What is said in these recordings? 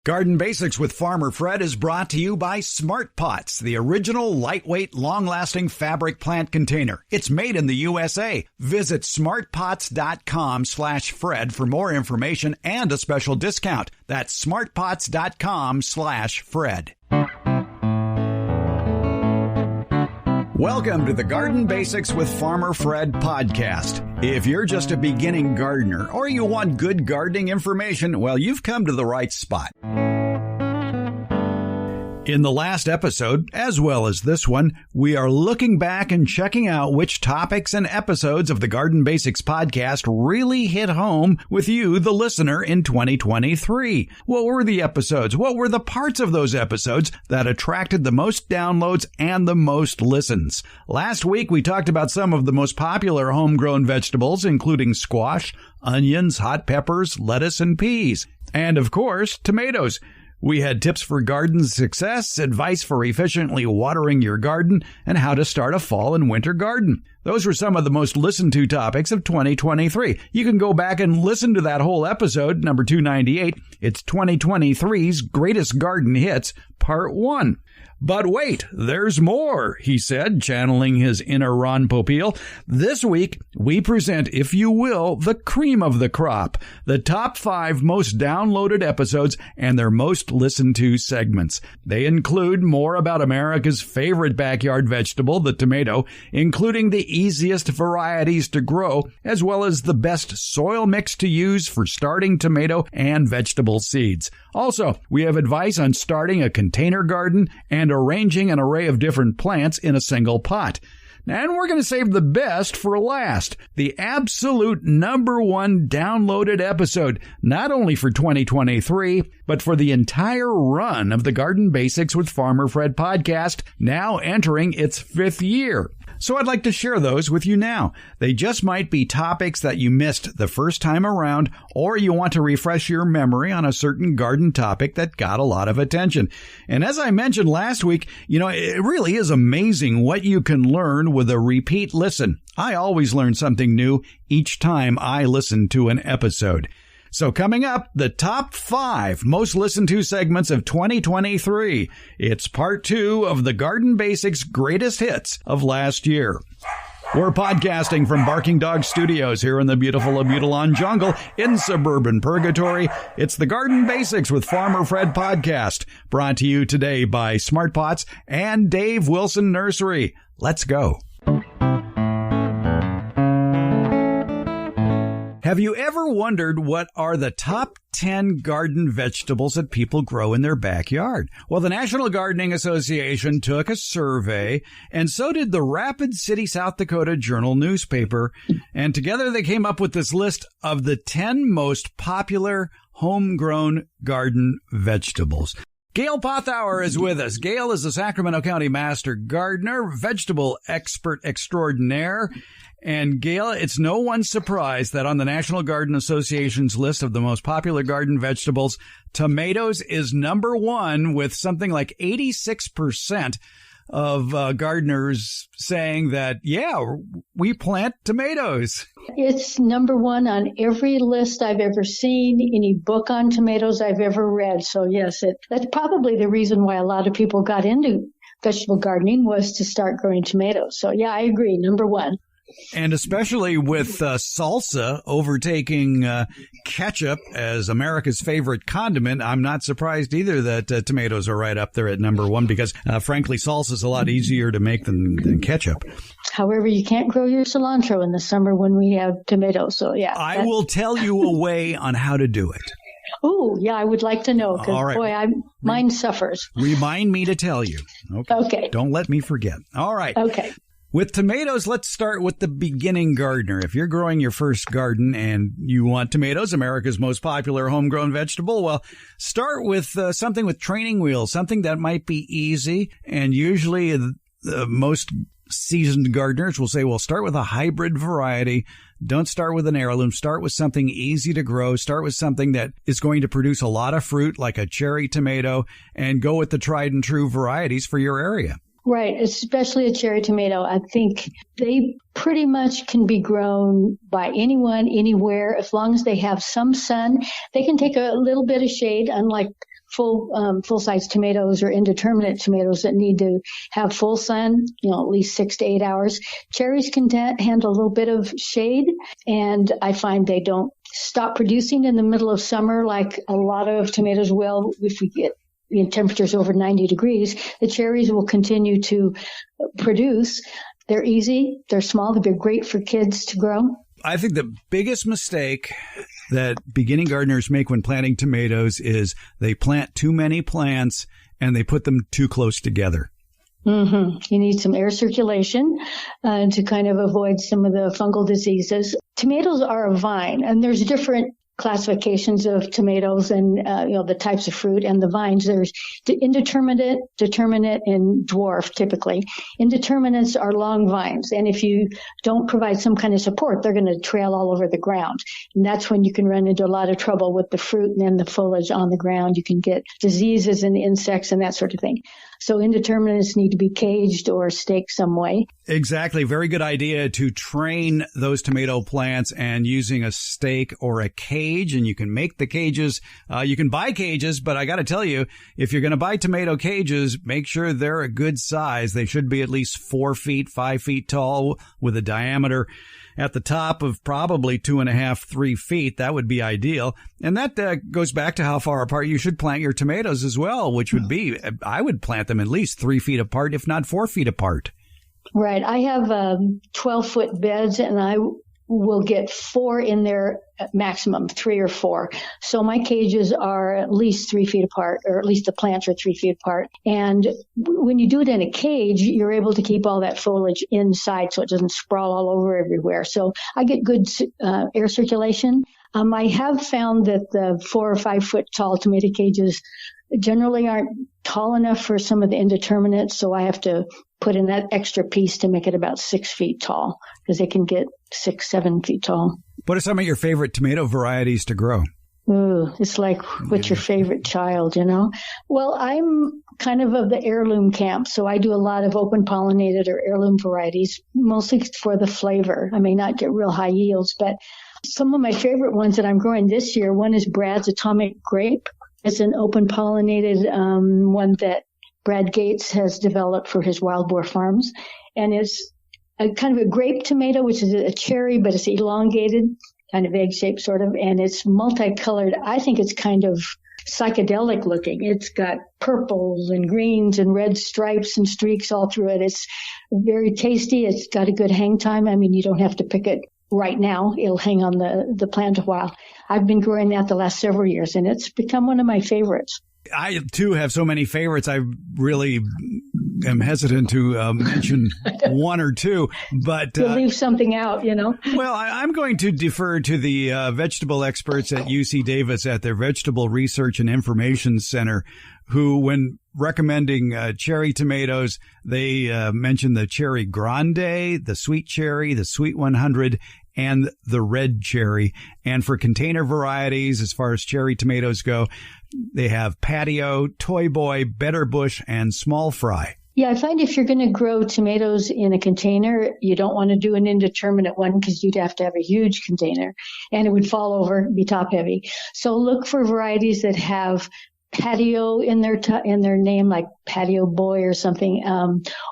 Garden Basics with Farmer Fred is brought to you by Smart Pots, the original lightweight, long-lasting fabric plant container. It's made in the USA. Visit smartpots.com/Fred for more information and a special discount. That's smartpots.com/Fred. Welcome to the Garden Basics with Farmer Fred podcast. If you're just a beginning gardener or you want good gardening information, well, you've come to the right spot. In the last episode, as well as this one, we are looking back and checking out which topics and episodes of the Garden Basics podcast really hit home with you, the listener, in 2023. What were the episodes? What were the parts of those episodes that attracted the most downloads and the most listens? Last week, we talked about some of the most popular homegrown vegetables, including squash, onions, hot peppers, lettuce, and peas. And, of course, tomatoes. We had tips for garden success, advice for efficiently watering your garden, and how to start a fall and winter garden. Those were some of the most listened to topics of 2023. You can go back and listen to that whole episode, number 298. It's 2023's Greatest Garden Hits, Part 1. But wait, there's more, he said, channeling his inner Ron Popeil. This week, we present, if you will, the cream of the crop, the top 5 most downloaded episodes and their most listened to segments. They include more about America's favorite backyard vegetable, the tomato, including the easiest varieties to grow, as well as the best soil mix to use for starting tomato and vegetable seeds. Also, we have advice on starting a container garden and arranging an array of different plants in a single pot. And we're going to save the best for last, the absolute number 1 downloaded episode, not only for 2023, but for the entire run of the Garden Basics with Farmer Fred podcast, now entering its 5th year. So I'd like to share those with you now. They just might be topics that you missed the first time around, or you want to refresh your memory on a certain garden topic that got a lot of attention. And as I mentioned last week, it really is amazing what you can learn with a repeat listen. I always learn something new each time I listen to an episode. So coming up, the top 5 most listened to segments of 2023. It's part 2 of the Garden Basics Greatest Hits of last year. We're podcasting from Barking Dog Studios here in the beautiful Abutilon jungle in suburban Purgatory. It's the Garden Basics with Farmer Fred podcast, brought to you today by Smart Pots and Dave Wilson Nursery. Let's go. Have you ever wondered what are the top 10 garden vegetables that people grow in their backyard? Well, the National Gardening Association took a survey, and so did the Rapid City, South Dakota Journal newspaper, and together they came up with this list of the 10 most popular homegrown garden vegetables. Gail Pothauer is with us. Gail is the Sacramento County Master Gardener, vegetable expert extraordinaire. And Gail, it's no one's surprise that on the National Garden Association's list of the most popular garden vegetables, tomatoes is number 1 with something like 86% of gardeners saying that, yeah, we plant tomatoes. It's number 1 on every list I've ever seen, any book on tomatoes I've ever read. So yes, that's probably the reason why a lot of people got into vegetable gardening was to start growing tomatoes. So yeah, I agree, number 1. And especially with salsa overtaking ketchup as America's favorite condiment, I'm not surprised either that tomatoes are right up there at number 1 because, frankly, salsa is a lot easier to make than ketchup. However, you can't grow your cilantro in the summer when we have tomatoes. So, yeah. I will tell you a way on how to do it. Oh, yeah, I would like to know because, right. Boy, mine suffers. Remind me to tell you. Okay. Don't let me forget. All right. Okay. With tomatoes, let's start with the beginning gardener. If you're growing your first garden and you want tomatoes, America's most popular homegrown vegetable, well, start with something with training wheels, something that might be easy. And usually most seasoned gardeners will say, well, start with a hybrid variety. Don't start with an heirloom. Start with something easy to grow. Start with something that is going to produce a lot of fruit, like a cherry tomato, and go with the tried and true varieties for your area. Right, especially a cherry tomato. I think they pretty much can be grown by anyone, anywhere, as long as they have some sun. They can take a little bit of shade, unlike full-size tomatoes or indeterminate tomatoes that need to have full sun, at least 6 to 8 hours. Cherries can handle a little bit of shade, and I find they don't stop producing in the middle of summer like a lot of tomatoes will if we get temperatures over 90 degrees. The cherries will continue to produce. They're easy, they're small, they're great for kids to grow. I think the biggest mistake that beginning gardeners make when planting tomatoes is they plant too many plants and they put them too close together. Mm-hmm. You need some air circulation to kind of avoid some of the fungal diseases. Tomatoes are a vine, and there's different classifications of tomatoes and the types of fruit and the vines. There's indeterminate, determinate, and dwarf typically. Indeterminates are long vines, and if you don't provide some kind of support, they're going to trail all over the ground. And that's when you can run into a lot of trouble with the fruit and then the foliage on the ground. You can get diseases and insects and that sort of thing. So indeterminates need to be caged or staked some way. Exactly. Very good idea to train those tomato plants and using a stake or a cage. And you can make the cages. You can buy cages, but I got to tell you, if you're going to buy tomato cages, make sure they're a good size. They should be at least 4 feet, 5 feet tall with a diameter at the top of probably 2.5, 3 feet. That would be ideal. And that goes back to how far apart you should plant your tomatoes as well, which would be, I would plant them at least 3 feet apart, if not 4 feet apart. Right. I have 12-foot beds, and I will get 4 in there maximum, 3 or 4. So my cages are at least 3 feet apart, or at least the plants are 3 feet apart. And when you do it in a cage, you're able to keep all that foliage inside so it doesn't sprawl all over everywhere. So I get good air circulation. I have found that the 4 or 5 foot tall tomato cages generally aren't tall enough for some of the indeterminates, so I have to put in that extra piece to make it about 6 feet tall, because they can get 6, 7 feet tall. What are some of your favorite tomato varieties to grow? Ooh, it's like, what's your favorite child, Well, I'm kind of the heirloom camp, so I do a lot of open pollinated or heirloom varieties, mostly for the flavor. I may not get real high yields, but some of my favorite ones that I'm growing this year, one is Brad's Atomic Grape. It's an open pollinated one that Brad Gates has developed for his wild boar farms. And it's a kind of a grape tomato, which is a cherry, but it's elongated, kind of egg-shaped sort of, and it's multicolored. I think it's kind of psychedelic looking. It's got purples and greens and red stripes and streaks all through it. It's very tasty. It's got a good hang time. I mean, you don't have to pick it right now. It'll hang on the plant a while. I've been growing that the last several years, and it's become one of my favorites. I, too, have so many favorites. I really am hesitant to mention one or two, but you'll leave something out, Well, I'm going to defer to the vegetable experts at UC Davis at their Vegetable Research and Information Center, who, when recommending cherry tomatoes, they mention the cherry grande, the sweet cherry, the sweet 100, and the red cherry. And for container varieties, as far as cherry tomatoes go, they have Patio, Toy Boy, Better Bush, and Small Fry. Yeah, I find if you're going to grow tomatoes in a container, you don't want to do an indeterminate one because you'd have to have a huge container and it would fall over and be top heavy. So look for varieties that have Patio in their name, like Patio Boy or something,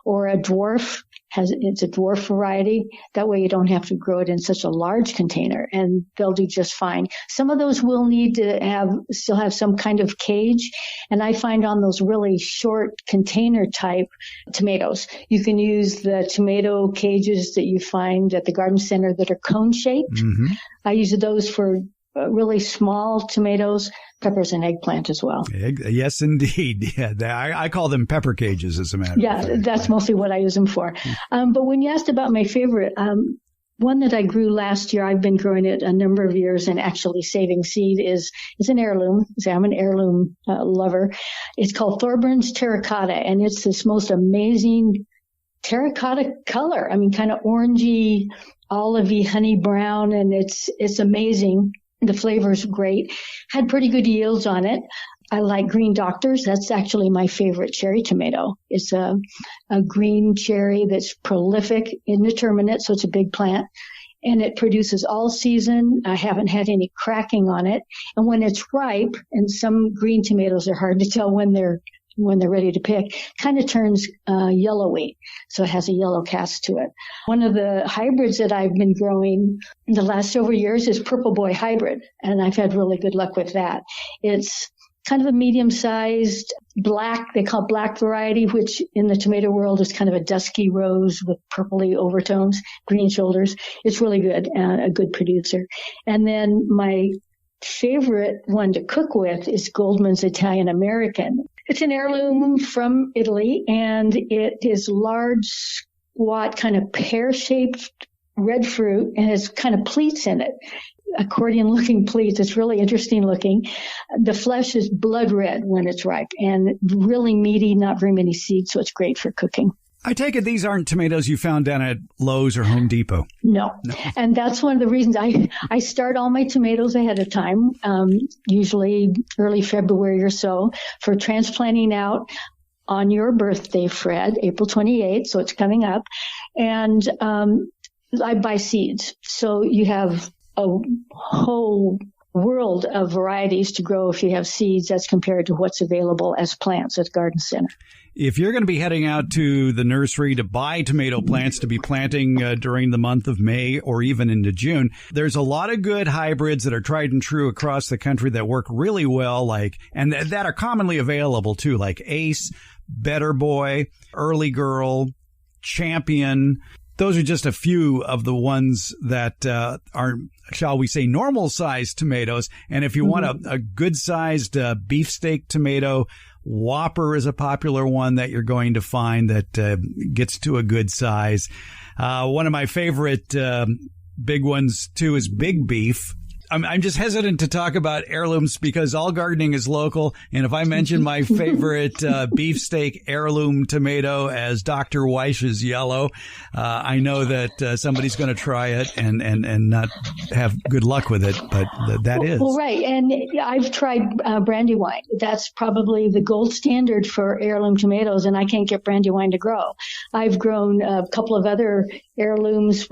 or a dwarf. It's a dwarf variety. That way you don't have to grow it in such a large container, and they'll do just fine. Some of those will need to still have some kind of cage, and I find on those really short container type tomatoes, you can use the tomato cages that you find at the garden center that are cone shaped. Mm-hmm. I use those for really small tomatoes, peppers, and eggplant as well. Yes, indeed. Yeah, I call them pepper cages, as a matter of fact. Yeah, that's mostly what I use them for. But when you asked about my favorite, one that I grew last year, I've been growing it a number of years and actually saving seed, is an heirloom. So I'm an heirloom lover. It's called Thorburns Terracotta, and it's this most amazing terracotta color. I mean, kind of orangey, olivey, honey brown, and it's amazing. The flavor's great. Had pretty good yields on it. I like Green Doctors. That's actually my favorite cherry tomato. It's a green cherry that's prolific, indeterminate, so it's a big plant. and it produces all season. I haven't had any cracking on it. And when it's ripe, and some green tomatoes are hard to tell when they're ready to pick, kind of turns yellowy. So it has a yellow cast to it. One of the hybrids that I've been growing in the last several years is Purple Boy Hybrid, and I've had really good luck with that. It's kind of a medium-sized black, they call black variety, which in the tomato world is kind of a dusky rose with purpley overtones, green shoulders. It's really good, a good producer. And then my favorite one to cook with is Goldman's Italian American. It's an heirloom from Italy, and it is large, squat, kind of pear-shaped red fruit, and has kind of pleats in it. Accordion-looking pleats. It's really interesting looking. The flesh is blood red when it's ripe and really meaty, not very many seeds, so it's great for cooking. I take it these aren't tomatoes you found down at Lowe's or Home Depot. No. And that's one of the reasons I start all my tomatoes ahead of time, usually early February or so, for transplanting out on your birthday, Fred, April 28th, so it's coming up. And I buy seeds. So you have a whole world of varieties to grow if you have seeds as compared to what's available as plants at the garden center. If you're going to be heading out to the nursery to buy tomato plants to be planting during the month of May or even into June, there's a lot of good hybrids that are tried and true across the country that work really well, and that are commonly available too, like Ace, Better Boy, Early Girl, Champion. Those are just a few of the ones that are, shall we say, normal-sized tomatoes. And if you want a good-sized beefsteak tomato, Whopper is a popular one that you're going to find that gets to a good size. One of my favorite big ones, too, is Big Beef. I'm just hesitant to talk about heirlooms because all gardening is local. And if I mention my favorite beefsteak heirloom tomato as Dr. Weish's yellow, I know that somebody's going to try it and not have good luck with it. But that is. Well, right. And I've tried Brandywine. That's probably the gold standard for heirloom tomatoes, and I can't get Brandywine to grow. I've grown a couple of other heirlooms.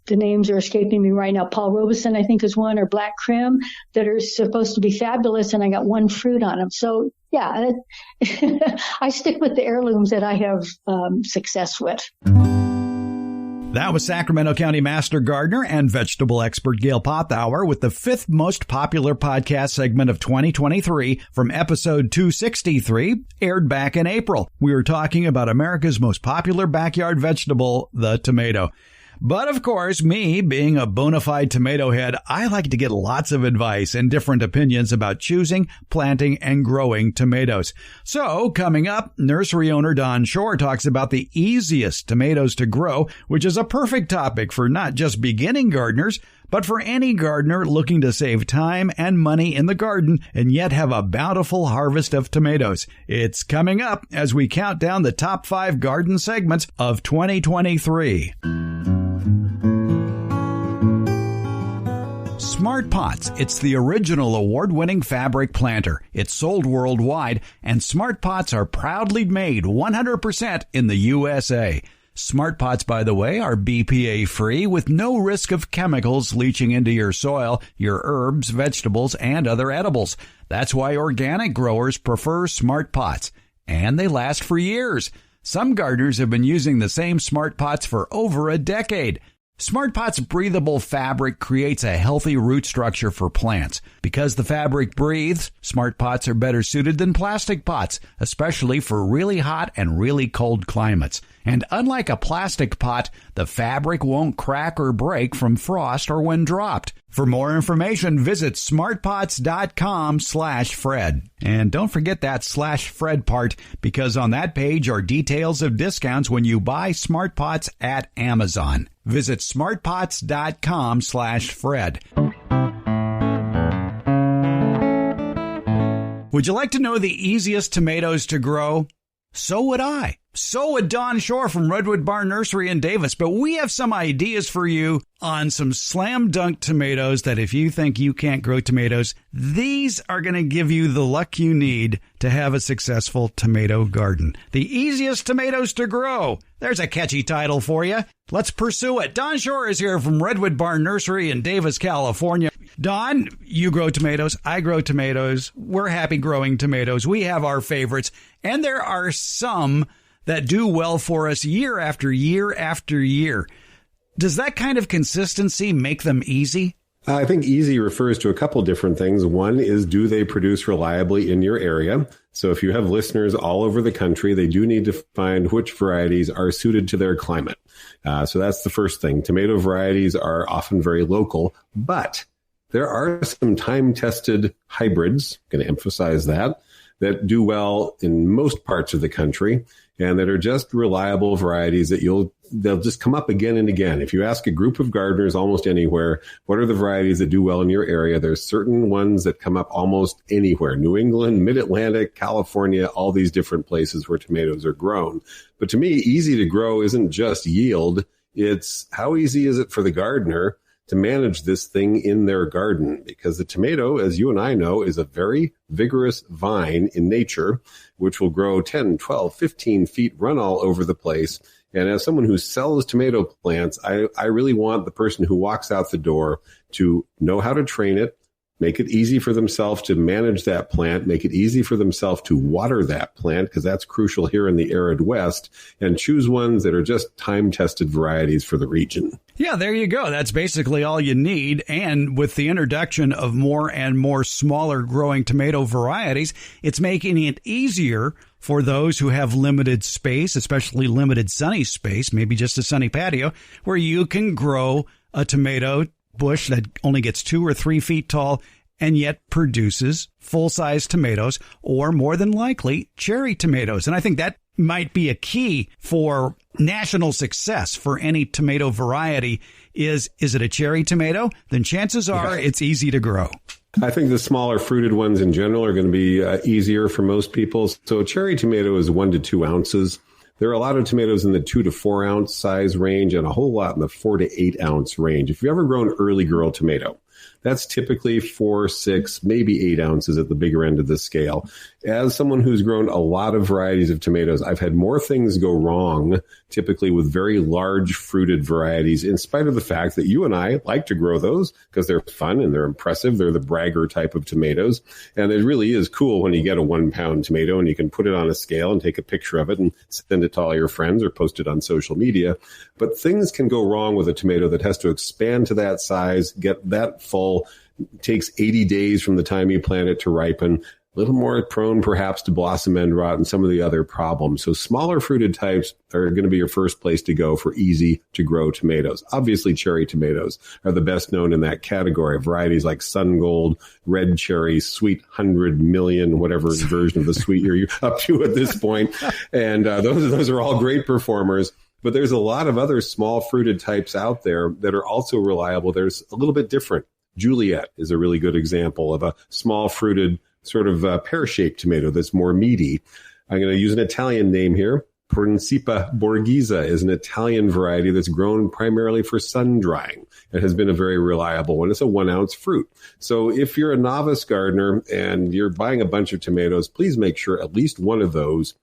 The names are escaping me right now. Paul Robeson, I think, is one, or Black Crim, that are supposed to be fabulous, and I got one fruit on them. So, yeah, I stick with the heirlooms that I have success with. That was Sacramento County Master Gardener and vegetable expert Gail Pothauer with the fifth most popular podcast segment of 2023 from episode 263, aired back in April. We were talking about America's most popular backyard vegetable, the tomato. But of course, me being a bona fide tomato head, I like to get lots of advice and different opinions about choosing, planting, and growing tomatoes. So, coming up, nursery owner Don Shore talks about the easiest tomatoes to grow, which is a perfect topic for not just beginning gardeners, but for any gardener looking to save time and money in the garden and yet have a bountiful harvest of tomatoes. It's coming up as we count down the top 5 garden segments of 2023. Smart Pots. It's the original award-winning fabric planter. It's sold worldwide, and Smart Pots are proudly made 100% in the USA. Smart Pots, by the way, are BPA-free with no risk of chemicals leaching into your soil, your herbs, vegetables, and other edibles. That's why organic growers prefer Smart Pots, and they last for years. Some gardeners have been using the same Smart Pots for over a decade. Smart Pot's breathable fabric creates a healthy root structure for plants. Because the fabric breathes, Smart Pots are better suited than plastic pots, especially for really hot and really cold climates. And unlike a plastic pot, the fabric won't crack or break from frost or when dropped. For more information, visit smartpots.com/Fred. And don't forget that /Fred part, because on that page are details of discounts when you buy Smart Pots at Amazon. Visit smartpots.com/Fred. Would you like to know the easiest tomatoes to grow? So would I. So would Don Shore from Redwood Barn Nursery in Davis. But we have some ideas for you on some slam dunk tomatoes that if you think you can't grow tomatoes, these are going to give you the luck you need to have a successful tomato garden. The easiest tomatoes to grow. There's a catchy title for you. Let's pursue it. Don Shore is here from Redwood Barn Nursery in Davis, California. Don, you grow tomatoes. I grow tomatoes. We're happy growing tomatoes. We have our favorites. And there are some that do well for us year after year after year. Does that kind of consistency make them easy? I think easy refers to a couple different things. One is, do they produce reliably in your area? So if you have listeners all over the country, they do need to find which varieties are suited to their climate. So that's the first thing. Tomato varieties are often very local, but there are some time-tested hybrids, I'm going to emphasize that do well in most parts of the country and that are just reliable varieties that they'll just come up again and again. If you ask a group of gardeners almost anywhere, what are the varieties that do well in your area? There's certain ones that come up almost anywhere. New England, Mid-Atlantic, California, all these different places where tomatoes are grown. But to me, easy to grow isn't just yield. It's how easy is it for the gardener to manage this thing in their garden, because the tomato, as you and I know, is a very vigorous vine in nature, which will grow 10, 12, 15 feet, run all over the place. And as someone who sells tomato plants, I really want the person who walks out the door to know how to train it, make it easy for themselves to manage that plant, make it easy for themselves to water that plant, because that's crucial here in the arid West, and choose ones that are just time-tested varieties for the region. Yeah, there you go. That's basically all you need. And with the introduction of more and more smaller growing tomato varieties, it's making it easier for those who have limited space, especially limited sunny space, maybe just a sunny patio, where you can grow a tomato bush that only gets 2 or 3 feet tall and yet produces full-size tomatoes, or more than likely cherry tomatoes. And I think that might be a key for national success for any tomato variety. Is it a cherry tomato? Then chances are it's easy to grow. I think the smaller fruited ones in general are going to be easier for most people. So a cherry tomato is 1 to 2 ounces. There are a lot of tomatoes in the 2 to 4 ounce size range and a whole lot in the 4 to 8 ounce range. If you've ever grown early girl tomato, that's typically 4, 6, maybe 8 ounces at the bigger end of the scale. As someone who's grown a lot of varieties of tomatoes, I've had more things go wrong, typically with very large fruited varieties, in spite of the fact that you and I like to grow those because they're fun and they're impressive. They're the bragger type of tomatoes. And it really is cool when you get a 1 pound tomato and you can put it on a scale and take a picture of it and send it to all your friends or post it on social media. But things can go wrong with a tomato that has to expand to that size, get that full, takes 80 days from the time you plant it to ripen, a little more prone perhaps to blossom end rot and some of the other problems. So smaller fruited types are going to be your first place to go for easy to grow tomatoes. Obviously, cherry tomatoes are the best known in that category. Varieties like Sun Gold, Red Cherry, Sweet 100 Million, whatever version of the sweet you're up to at this point. And those are all great performers. But there's a lot of other small fruited types out there that are also reliable. There's a little bit different. Juliet is a really good example of a small fruited sort of pear-shaped tomato that's more meaty. I'm going to use an Italian name here. Principa borghese is an Italian variety that's grown primarily for sun drying. It has been a very reliable one. It's a 1 ounce fruit. So if you're a novice gardener and you're buying a bunch of tomatoes, please make sure at least one of those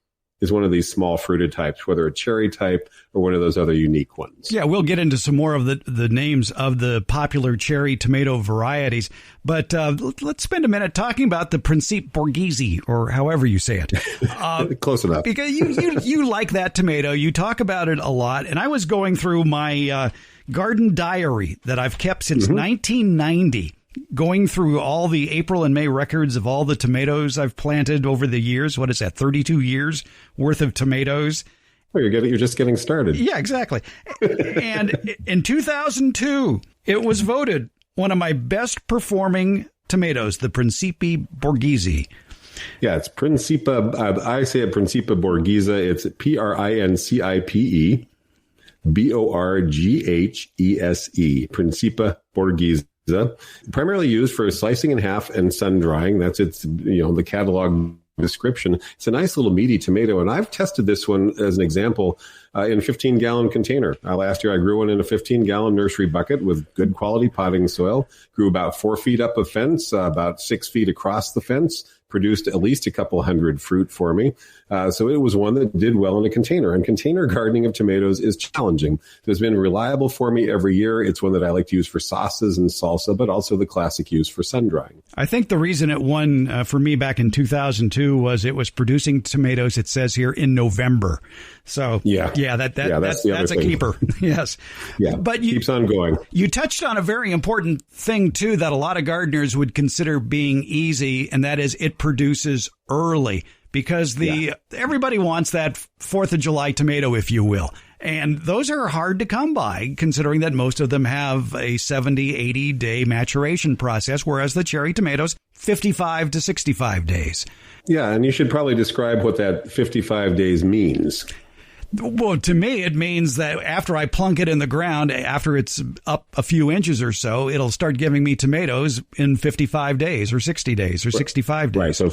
is one of these small fruited types, whether a cherry type or one of those other unique ones. Yeah, we'll get into some more of the names of the popular cherry tomato varieties. But let's spend a minute talking about the Principe Borghese, or however you say it. Close enough. Because you like that tomato. You talk about it a lot. And I was going through my garden diary that I've kept since 1990. Going through all the April and May records of all the tomatoes I've planted over the years. What is that, 32 years worth of tomatoes? Well, you're just getting started. Yeah, exactly. And in 2002, it was voted one of my best performing tomatoes, the Principe Borghese. Yeah, it's Principa. I say it Principa Borghese. It's Principe Borghese, Principa Borghese. Primarily used for slicing in half and sun drying. That's its, the catalog description. It's a nice little meaty tomato, and I've tested this one as an example in a 15-gallon container. Last year, I grew one in a 15-gallon nursery bucket with good quality potting soil. Grew about 4 feet up a fence, about 6 feet across the fence. Produced at least a couple hundred fruit for me. So it was one that did well in a container. And container gardening of tomatoes is challenging. It's been reliable for me every year. It's one that I like to use for sauces and salsa, but also the classic use for sun drying. I think the reason it won for me back in 2002 was it was producing tomatoes, it says here, in November. So that's a keeper. Yes. Yeah, but keeps on going. You touched on a very important thing, too, that a lot of gardeners would consider being easy, and that is it produces early, because everybody wants that 4th of July tomato, if you will. And those are hard to come by, considering that most of them have a 70, 80-day maturation process, whereas the cherry tomatoes, 55 to 65 days. Yeah, and you should probably describe what that 55 days means. Well, to me, it means that after I plunk it in the ground, after it's up a few inches or so, it'll start giving me tomatoes in 55 days or 60 days or 65 days. Right. So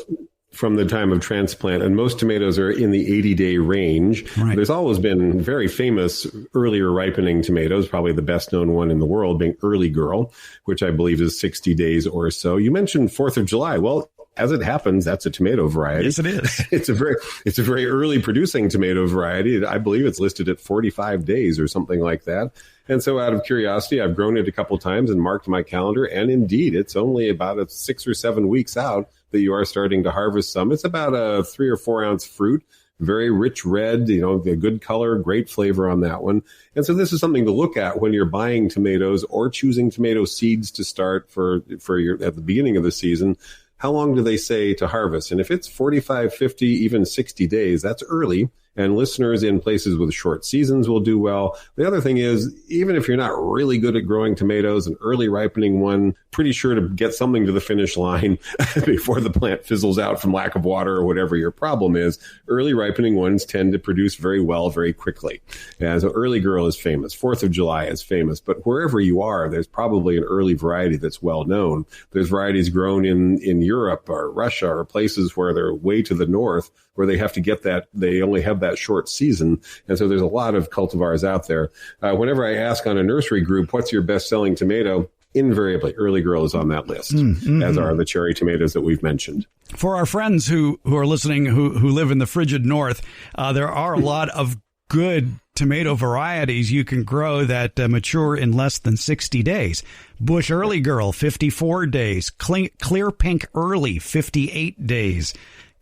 from the time of transplant, and most tomatoes are in the 80-day range. Right. There's always been very famous earlier ripening tomatoes, probably the best known one in the world being Early Girl, which I believe is 60 days or so. You mentioned 4th of July. Well, as it happens, that's a tomato variety. Yes, it is. It's a very early producing tomato variety. I believe it's listed at 45 days or something like that. And so out of curiosity, I've grown it a couple times and marked my calendar. And indeed, it's only about 6 or 7 weeks out that you are starting to harvest some. It's about a 3 or 4 ounce fruit. Very rich red, a good color, great flavor on that one. And so this is something to look at when you're buying tomatoes or choosing tomato seeds to start for your at the beginning of the season. How long do they say to harvest? And if it's 45, 50, even 60 days, that's early. And listeners in places with short seasons will do well. The other thing is, even if you're not really good at growing tomatoes, an early ripening one, pretty sure to get something to the finish line before the plant fizzles out from lack of water or whatever your problem is. Early ripening ones tend to produce very well, very quickly. And so Early Girl is famous. 4th of July is famous. But wherever you are, there's probably an early variety that's well known. There's varieties grown in Europe or Russia or places where they're way to the north, where they have to get that, they only have that short season. And so there's a lot of cultivars out there. Whenever I ask on a nursery group, what's your best-selling tomato? Invariably, Early Girl is on that list, as are the cherry tomatoes that we've mentioned. For our friends who are listening who live in the frigid north, there are a lot of good tomato varieties you can grow that mature in less than 60 days. Bush Early Girl, 54 days. Clear Pink Early, 58 days.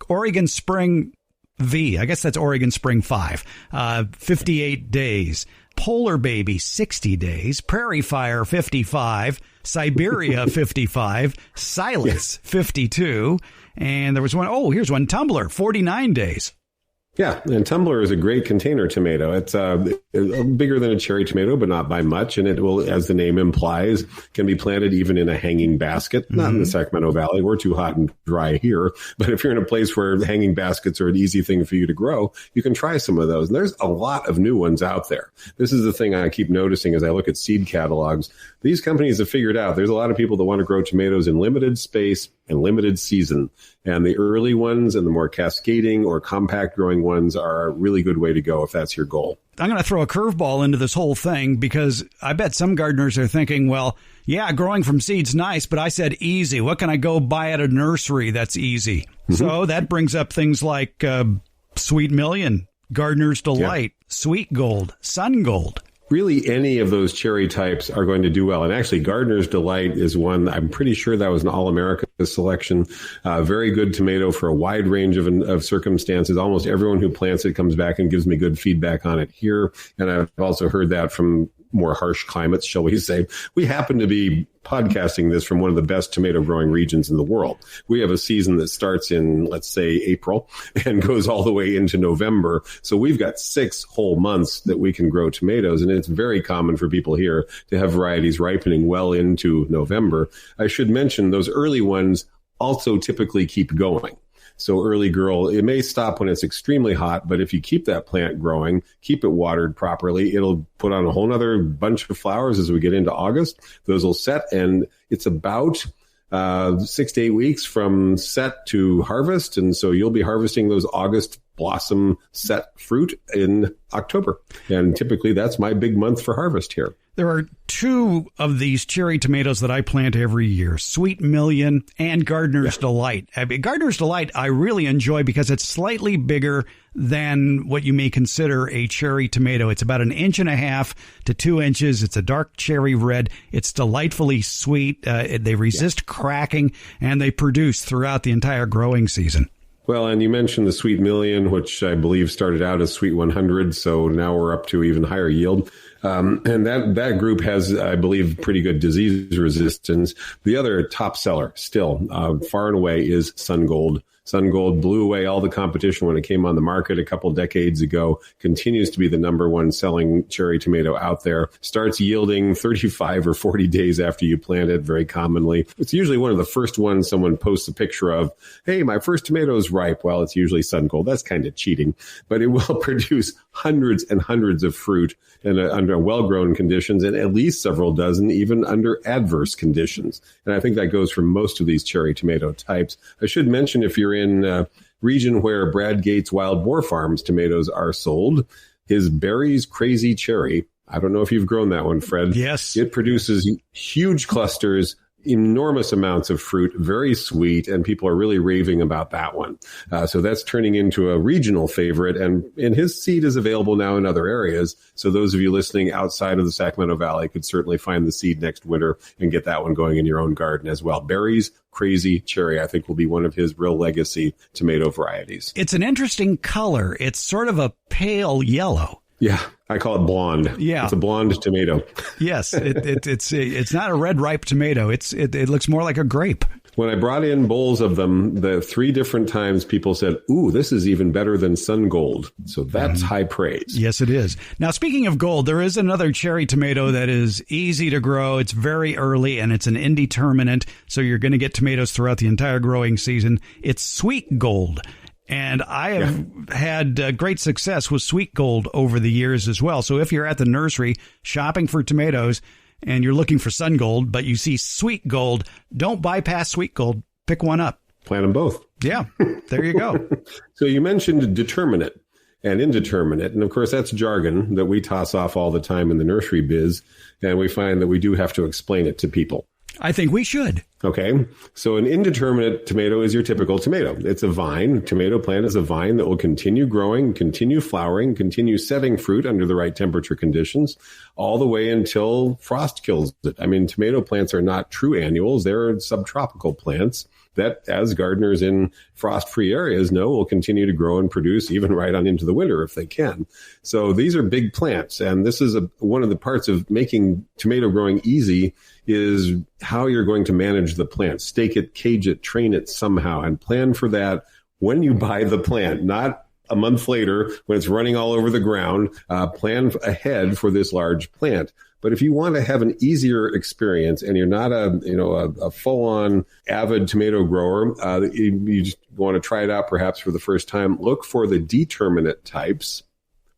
Oregon Spring V, I guess that's Oregon Spring 5, 58 days. Polar Baby, 60 days. Prairie Fire, 55. Siberia, 55. Silence, 52. And there was one, here's one, Tumbler, 49 days. Yeah, and Tumbler is a great container tomato. It's bigger than a cherry tomato, but not by much. And it will, as the name implies, can be planted even in a hanging basket. Not in the Sacramento Valley. We're too hot and dry here. But if you're in a place where hanging baskets are an easy thing for you to grow, you can try some of those. And there's a lot of new ones out there. This is the thing I keep noticing as I look at seed catalogs. These companies have figured out there's a lot of people that want to grow tomatoes in limited space and limited season. And the early ones and the more cascading or compact growing ones are a really good way to go if that's your goal. I'm going to throw a curveball into this whole thing because I bet some gardeners are thinking, well, yeah, growing from seed's nice, but I said easy. What can I go buy at a nursery that's easy? So that brings up things like Sweet Million, Gardener's Delight, Sweet Gold, Sun Gold. Really, any of those cherry types are going to do well. And actually, Gardener's Delight is one, I'm pretty sure that was an All-America selection. Very good tomato for a wide range of circumstances. Almost everyone who plants it comes back and gives me good feedback on it here. And I've also heard that from more harsh climates, shall we say. We happen to be podcasting this from one of the best tomato growing regions in the world. We have a season that starts in, let's say, April and goes all the way into November. So we've got 6 whole months that we can grow tomatoes. And it's very common for people here to have varieties ripening well into November. I should mention those early ones also typically keep going. So Early Girl, it may stop when it's extremely hot, but if you keep that plant growing, keep it watered properly, it'll put on a whole nother bunch of flowers as we get into August. Those will set, and it's about 6 to 8 weeks from set to harvest. And so you'll be harvesting those August blossom set fruit in October. And typically that's my big month for harvest here. There are two of these cherry tomatoes that I plant every year, Sweet Million and Gardener's Delight. Gardener's Delight I really enjoy because it's slightly bigger than what you may consider a cherry tomato. It's about 1.5 to 2 inches. It's a dark cherry red. It's delightfully sweet. They resist cracking, and they produce throughout the entire growing season. Well, and you mentioned the Sweet Million, which I believe started out as Sweet 100, so now we're up to even higher yield. And that group has, I believe, pretty good disease resistance. The other top seller still, far and away, is Sun Gold. Sun Gold blew away all the competition when it came on the market a couple decades ago, continues to be the number one selling cherry tomato out there, starts yielding 35 or 40 days after you plant it very commonly. It's usually one of the first ones someone posts a picture of. Hey, my first tomato is ripe. Well, it's usually Sun Gold. That's kind of cheating, but it will produce hundreds and hundreds of fruit under well-grown conditions, and at least several dozen even under adverse conditions. And I think that goes for most of these cherry tomato types. I should mention, if you're in a region where Brad Gates Wild Boar Farms tomatoes are sold, his Berries Crazy Cherry, I don't know if you've grown that one, Fred. Yes. It produces huge clusters, enormous amounts of fruit, very sweet, and people are really raving about that one. So that's turning into a regional favorite, and his seed is available now in other areas. So those of you listening outside of the Sacramento Valley could certainly find the seed next winter and get that one going in your own garden as well. Berries Crazy Cherry, I think, will be one of his real legacy tomato varieties. It's an interesting color. It's sort of a pale yellow. Yeah, I call it blonde. Yeah. It's a blonde tomato. Yes, it's not a red ripe tomato. It looks more like a grape. When I brought in bowls of them, the 3 different times people said, ooh, this is even better than Sun Gold. So that's high praise. Yes, it is. Now, speaking of gold, there is another cherry tomato that is easy to grow. It's very early, and it's an indeterminate, so you're going to get tomatoes throughout the entire growing season. It's Sweet Gold. And I have had great success with Sweet Gold over the years as well. So if you're at the nursery shopping for tomatoes and you're looking for Sun Gold, but you see Sweet Gold, don't bypass Sweet Gold. Pick one up. Plant them both. Yeah, there you go. So you mentioned determinate and indeterminate. And of course, that's jargon that we toss off all the time in the nursery biz. And we find that we do have to explain it to people. I think we should. Okay. So an indeterminate tomato is your typical tomato. It's a vine. Tomato plant is a vine that will continue growing, continue flowering, continue setting fruit under the right temperature conditions all the way until frost kills it. I mean, tomato plants are not true annuals. They're subtropical plants that, as gardeners in frost-free areas know, will continue to grow and produce even right on into the winter if they can. So these are big plants. And this is one of the parts of making tomato growing easy is how you're going to manage the plant. Stake it, cage it, train it somehow, and plan for that when you buy the plant, not a month later when it's running all over the ground. Plan ahead for this large plant. But if you want to have an easier experience and you're not a full-on avid tomato grower, you just want to try it out perhaps for the first time, look for the determinate types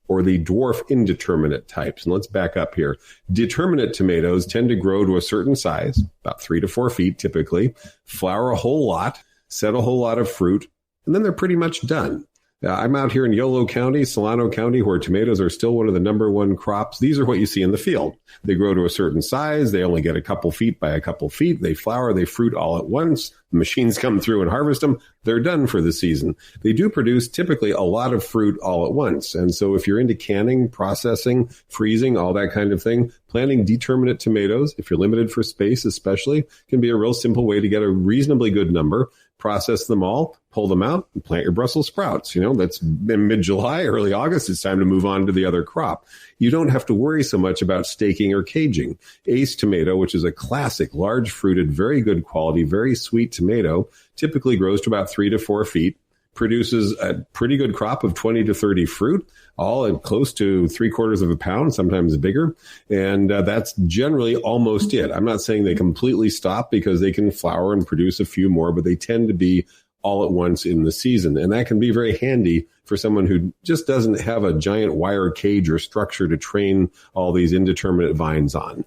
or the dwarf indeterminate types. And let's back up here. Determinate tomatoes tend to grow to a certain size, about 3 to 4 feet typically, flower a whole lot, set a whole lot of fruit, and then they're pretty much done. I'm out here in Yolo County, Solano County, where tomatoes are still one of the number one crops. These are what you see in the field. They grow to a certain size. They only get a couple feet by a couple feet. They flower, they fruit all at once. The machines come through and harvest them. They're done for the season. They do produce typically a lot of fruit all at once. And so if you're into canning, processing, freezing, all that kind of thing, planting determinate tomatoes, if you're limited for space especially, can be a real simple way to get a reasonably good number. Process them all, pull them out, and plant your Brussels sprouts. That's in mid-July, early August. It's time to move on to the other crop. You don't have to worry so much about staking or caging. Ace tomato, which is a classic, large-fruited, very good quality, very sweet tomato, typically grows to about 3 to 4 feet, produces a pretty good crop of 20 to 30 fruit, all at close to 3/4 pound, sometimes bigger. And that's generally almost it. I'm not saying they completely stop because they can flower and produce a few more, but they tend to be all at once in the season. And that can be very handy for someone who just doesn't have a giant wire cage or structure to train all these indeterminate vines on.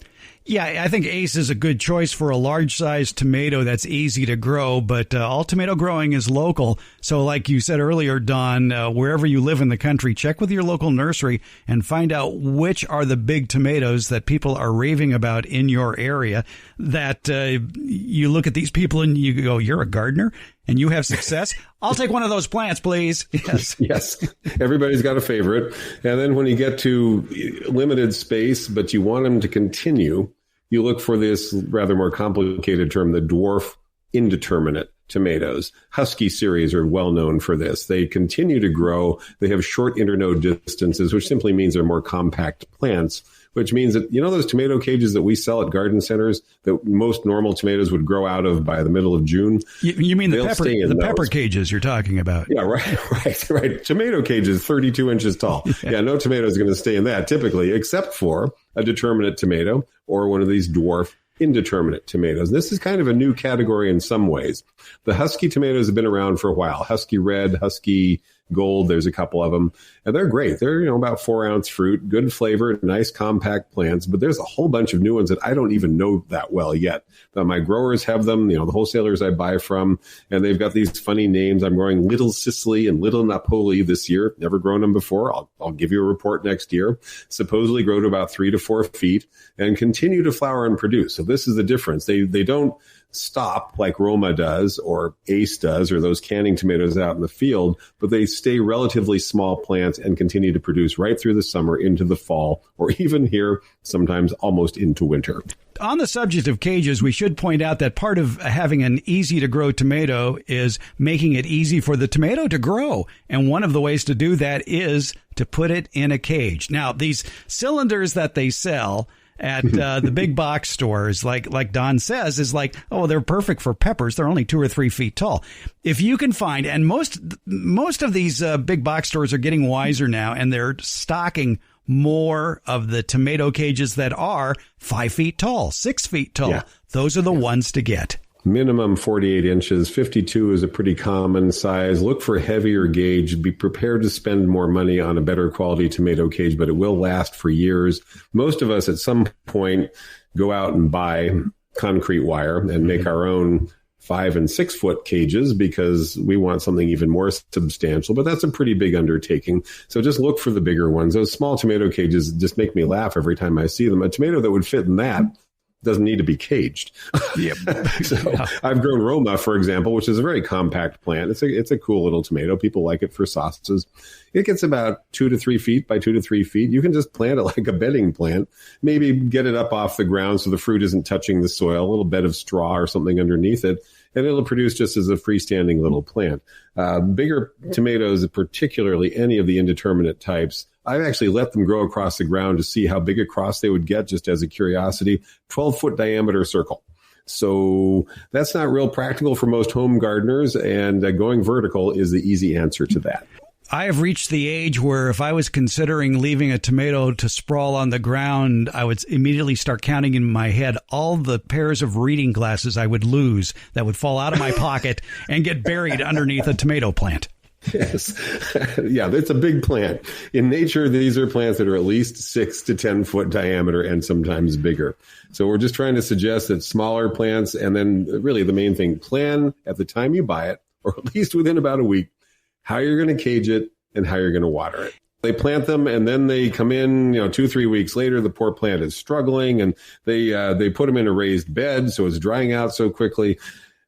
Yeah, I think Ace is a good choice for a large-sized tomato that's easy to grow, but all tomato growing is local. So like you said earlier, Don, wherever you live in the country, check with your local nursery and find out which are the big tomatoes that people are raving about in your area, that you look at these people and you go, you're a gardener and you have success. I'll take one of those plants, please. Yes. Yes. Everybody's got a favorite. And then when you get to limited space, but you want them to continue, you look for this rather more complicated term, the dwarf indeterminate tomatoes. Husky series are well known for this. They continue to grow. They have short internode distances, which simply means they're more compact plants, which means that, you know, those tomato cages that we sell at garden centers that most normal tomatoes would grow out of by the middle of June? You mean the pepper cages you're talking about? Yeah, right. Tomato cages, 32 inches tall. Yeah, no tomato is going to stay in that typically, except for a determinate tomato or one of these dwarf indeterminate tomatoes. This is kind of a new category in some ways. The husky tomatoes have been around for a while. Husky red, husky gold, there's a couple of them, and they're great. They're, about 4-ounce fruit, good flavor, nice compact plants, but there's a whole bunch of new ones that I don't even know that well yet. My growers have them, the wholesalers I buy from, and they've got these funny names. I'm growing Little Sicily and Little Napoli this year. Never grown them before. I'll give you a report next year. Supposedly grow to about 3 to 4 feet and continue to flower and produce. So this is the difference. They don't stop like Roma does or Ace does or those canning tomatoes out in the field, but they stay relatively small plants and continue to produce right through the summer into the fall, or even here sometimes almost into winter. On the subject of cages, we should point out that part of having an easy to grow tomato is making it easy for the tomato to grow. And one of the ways to do that is to put it in a cage. Now, these cylinders that they sell at the big box stores, like Don says, is like, oh, they're perfect for peppers. They're only 2 or 3 feet tall. If you can find, and most of these big box stores are getting wiser now, and they're stocking more of the tomato cages that are 5 feet tall, 6 feet tall. Yeah. Those are the ones to get. Minimum 48 inches. 52 is a pretty common size. Look for a heavier gauge. Be prepared to spend more money on a better quality tomato cage, but it will last for years. Most of us at some point go out and buy concrete wire and make our own 5 and 6 foot cages because we want something even more substantial, but that's a pretty big undertaking. So just look for the bigger ones. Those small tomato cages just make me laugh every time I see them. A tomato that would fit in that doesn't need to be caged. Yep. I've grown Roma, for example, which is a very compact plant. It's a cool little tomato. People like it for sauces. It gets about 2 to 3 feet by 2 to 3 feet. You can just plant it like a bedding plant. Maybe get it up off the ground so the fruit isn't touching the soil, a little bed of straw or something underneath it, and it'll produce just as a freestanding little plant. Bigger tomatoes, particularly any of the indeterminate types, I've actually let them grow across the ground to see how big across they would get, just as a curiosity. 12-foot diameter circle. So that's not real practical for most home gardeners, and going vertical is the easy answer to that. I have reached the age where if I was considering leaving a tomato to sprawl on the ground, I would immediately start counting in my head all the pairs of reading glasses I would lose that would fall out of my pocket and get buried underneath a tomato plant. Yes. Yeah, it's a big plant. In nature, these are plants that are at least 6 to 10 foot diameter and sometimes bigger. So we're just trying to suggest that smaller plants, and then really the main thing, plan at the time you buy it, or at least within about a week, how you're going to cage it and how you're going to water it. They plant them and then they come in, 2-3 weeks later, the poor plant is struggling, and they put them in a raised bed. So it's drying out so quickly.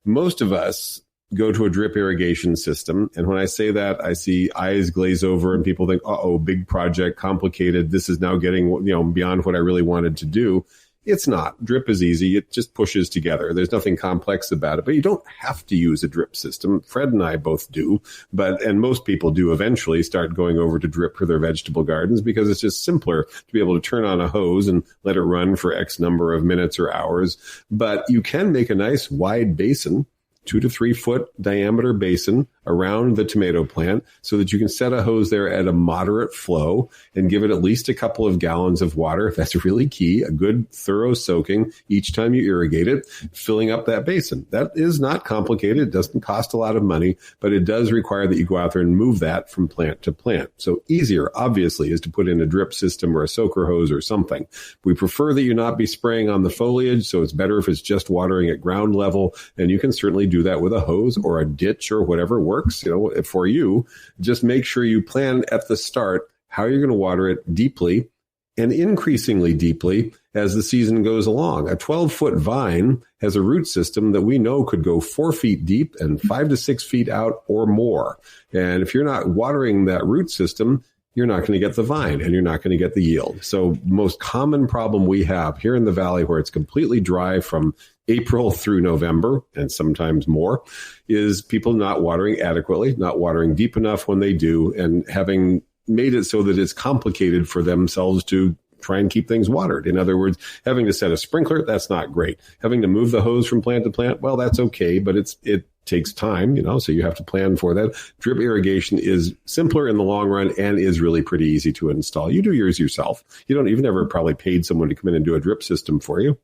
Most of us go to a drip irrigation system. And when I say that, I see eyes glaze over and people think, uh-oh, big project, complicated. This is now getting, beyond what I really wanted to do. It's not. Drip is easy. It just pushes together. There's nothing complex about it, but you don't have to use a drip system. Fred and I both do, and most people do eventually start going over to drip for their vegetable gardens because it's just simpler to be able to turn on a hose and let it run for X number of minutes or hours. But you can make a nice wide basin, 2 to 3 foot diameter basin around the tomato plant so that you can set a hose there at a moderate flow and give it at least a couple of gallons of water. That's really key. A good thorough soaking each time you irrigate it, filling up that basin. That is not complicated. It doesn't cost a lot of money, but it does require that you go out there and move that from plant to plant. So easier, obviously, is to put in a drip system or a soaker hose or something. We prefer that you not be spraying on the foliage, so it's better if it's just watering at ground level, and you can certainly do that with a hose or a ditch or whatever works, for you. Just make sure you plan at the start how you're going to water it deeply and increasingly deeply as the season goes along. A 12-foot vine has a root system that we know could go 4 feet deep and 5 to 6 feet out or more. And if you're not watering that root system, you're not going to get the vine and you're not going to get the yield. So most common problem we have here in the valley, where it's completely dry from April through November and sometimes more, is people not watering adequately, not watering deep enough when they do, and having made it so that it's complicated for themselves to try and keep things watered. In other words, having to set a sprinkler, that's not great. Having to move the hose from plant to plant, well, that's okay, but it takes time, so you have to plan for that. Drip irrigation is simpler in the long run and is really pretty easy to install. You do yours yourself. You've never probably paid someone to come in and do a drip system for you.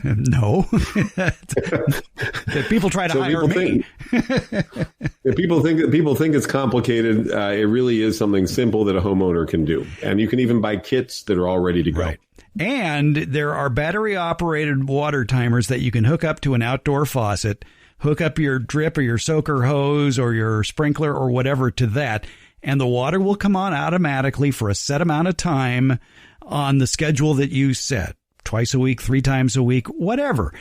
No. People try to hire me. If people think it's complicated, it really is something simple that a homeowner can do. And you can even buy kits that are all ready to go. Right. And there are battery-operated water timers that you can hook up to an outdoor faucet, hook up your drip or your soaker hose or your sprinkler or whatever to that, and the water will come on automatically for a set amount of time on the schedule that you set. Twice a week, 3 times a week, whatever.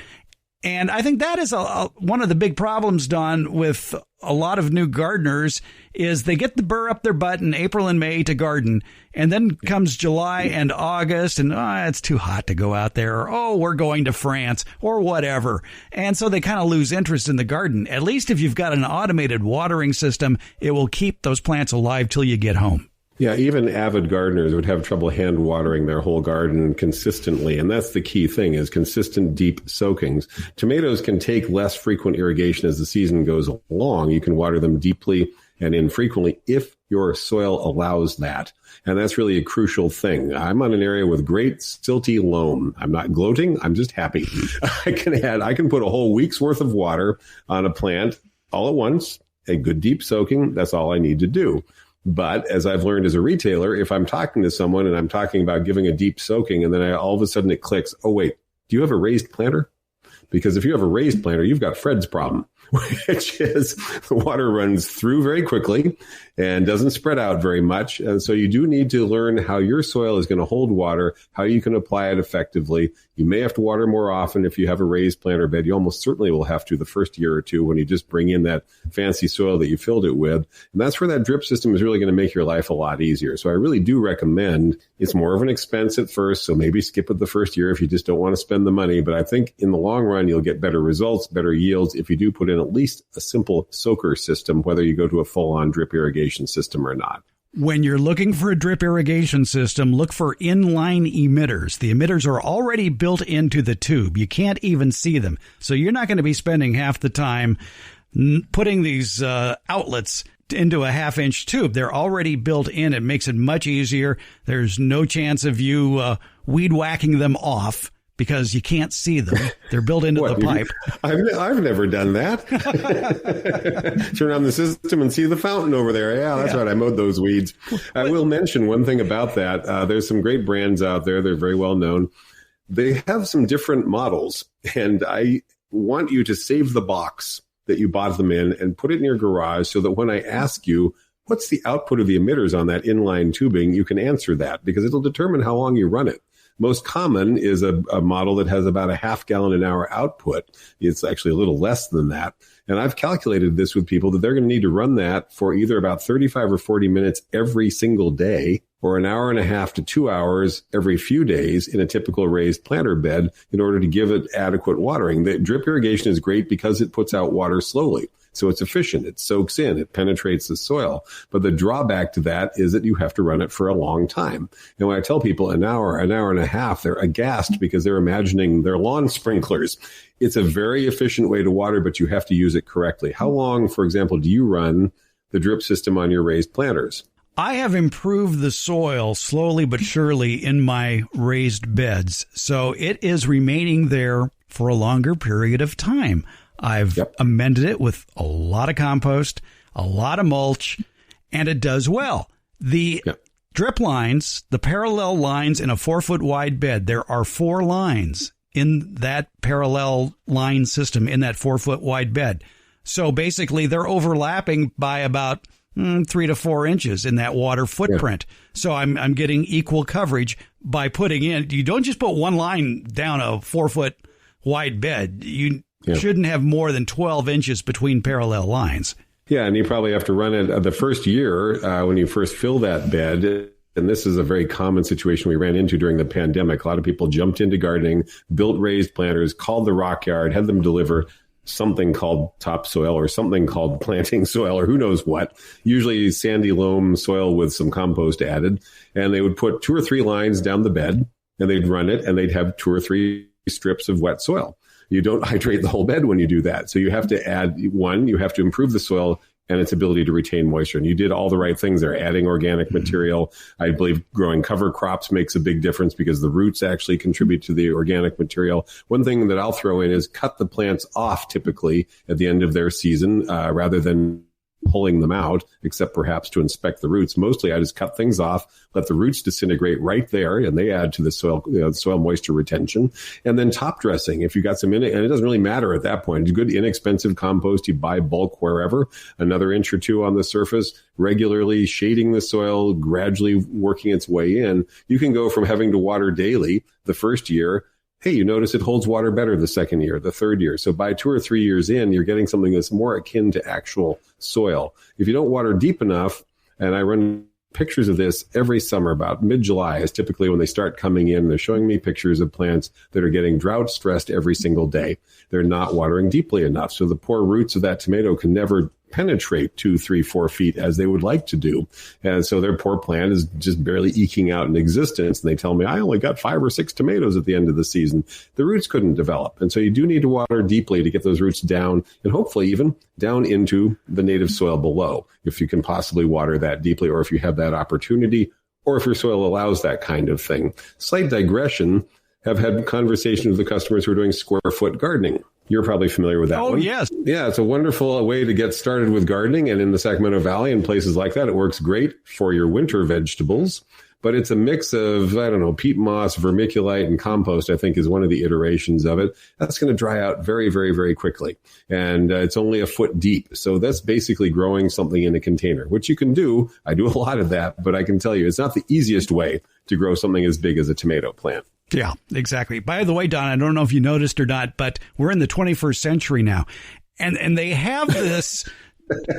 And I think that is one of the big problems, Don, with a lot of new gardeners is they get the burr up their butt in April and May to garden. And then comes July and August and it's too hot to go out there. Or, we're going to France or whatever. And so they kind of lose interest in the garden. At least if you've got an automated watering system, it will keep those plants alive till you get home. Yeah, even avid gardeners would have trouble hand watering their whole garden consistently. And that's the key thing, is consistent deep soakings. Tomatoes can take less frequent irrigation as the season goes along. You can water them deeply and infrequently if your soil allows that. And that's really a crucial thing. I'm on an area with great silty loam. I'm not gloating. I'm just happy. I can put a whole week's worth of water on a plant all at once, a good deep soaking. That's all I need to do. But as I've learned as a retailer, if I'm talking to someone and I'm talking about giving a deep soaking and then all of a sudden it clicks, oh, wait, do you have a raised planter? Because if you have a raised planter, you've got Fred's problem, which is the water runs through very quickly and doesn't spread out very much. And so you do need to learn how your soil is going to hold water, how you can apply it effectively. You may have to water more often if you have a raised planter bed. You almost certainly will have to the first year or two when you just bring in that fancy soil that you filled it with. And that's where that drip system is really going to make your life a lot easier. So I really do recommend, it's more of an expense at first, so maybe skip it the first year if you just don't want to spend the money. But I think in the long run, you'll get better results, better yields if you do put in at least a simple soaker system, whether you go to a full-on drip irrigation system or not. When you're looking for a drip irrigation system, look for inline emitters. The emitters are already built into the tube. You can't even see them. So you're not going to be spending half the time putting these outlets into a half-inch tube. They're already built in. It makes it much easier. There's no chance of you weed whacking them off, because you can't see them. They're built into the pipe. I've never done that. Turn on the system and see the fountain over there. Yeah, that's right. I mowed those weeds. I will mention one thing about that. There's some great brands out there. They're very well known. They have some different models, and I want you to save the box that you bought them in and put it in your garage so that when I ask you, what's the output of the emitters on that inline tubing, you can answer that, because it'll determine how long you run it. Most common is a model that has about a half gallon an hour output. It's actually a little less than that. And I've calculated this with people that they're going to need to run that for either about 35 or 40 minutes every single day, or an hour and a half to 2 hours every few days in a typical raised planter bed in order to give it adequate watering. The drip irrigation is great because it puts out water slowly. So it's efficient. It soaks in. It penetrates the soil. But the drawback to that is that you have to run it for a long time. And when I tell people an hour and a half, they're aghast because they're imagining their lawn sprinklers. It's a very efficient way to water, but you have to use it correctly. How long, for example, do you run the drip system on your raised planters? I have improved the soil slowly but surely in my raised beds, so it is remaining there for a longer period of time. I've amended it with a lot of compost, a lot of mulch, and it does well. The drip lines, the parallel lines in a 4-foot wide bed, there are 4 lines in that parallel line system in that 4-foot wide bed. So basically they're overlapping by about 3 to 4 inches in that water footprint. So I'm getting equal coverage by putting in. You don't just put one line down a 4-foot wide bed. You shouldn't have more than 12 inches between parallel lines. Yeah, and you probably have to run it the first year when you first fill that bed. And this is a very common situation we ran into during the pandemic. A lot of people jumped into gardening, built raised planters, called the rock yard, had them deliver something called topsoil or something called planting soil or who knows what, usually sandy loam soil with some compost added. And they would put 2 or 3 lines down the bed and they'd run it and they'd have 2 or 3 strips of wet soil. You don't hydrate the whole bed when you do that. So you have to add you have to improve the soil and its ability to retain moisture. And you did all the right things there, adding organic material. I believe growing cover crops makes a big difference because the roots actually contribute to the organic material. One thing that I'll throw in is cut the plants off typically at the end of their season rather than pulling them out, except perhaps to inspect the roots. Mostly I just cut things off, let the roots disintegrate right there, and they add to the soil, soil moisture retention. And then top dressing, if you got some in it, and it doesn't really matter at that point. Good, inexpensive compost, you buy bulk wherever, another inch or 2 on the surface, regularly shading the soil, gradually working its way in. You can go from having to water daily the first year. Hey, you notice it holds water better the second year, the third year. So by 2 or 3 years in, you're getting something that's more akin to actual soil. If you don't water deep enough, and I run pictures of this every summer, about mid-July is typically when they start coming in. They're showing me pictures of plants that are getting drought stressed every single day. They're not watering deeply enough. So the poor roots of that tomato can never penetrate 2, 3, 4 feet as they would like to do. And so their poor plant is just barely eking out an existence. And they tell me, I only got 5 or 6 tomatoes at the end of the season. The roots couldn't develop. And so you do need to water deeply to get those roots down and hopefully even down into the native soil below, if you can possibly water that deeply, or if you have that opportunity, or if your soil allows that kind of thing. Slight digression, have had conversations with the customers who are doing square foot gardening. You're probably familiar with that one. Oh, yes. Yeah, it's a wonderful way to get started with gardening. And in the Sacramento Valley and places like that, it works great for your winter vegetables. But it's a mix of, peat moss, vermiculite, and compost, I think, is one of the iterations of it. That's going to dry out very, very, very quickly. And it's only a foot deep. So that's basically growing something in a container, which you can do. I do a lot of that, but I can tell you it's not the easiest way to grow something as big as a tomato plant. Yeah, exactly. By the way, Don, I don't know if you noticed or not, but we're in the 21st century now. And they have this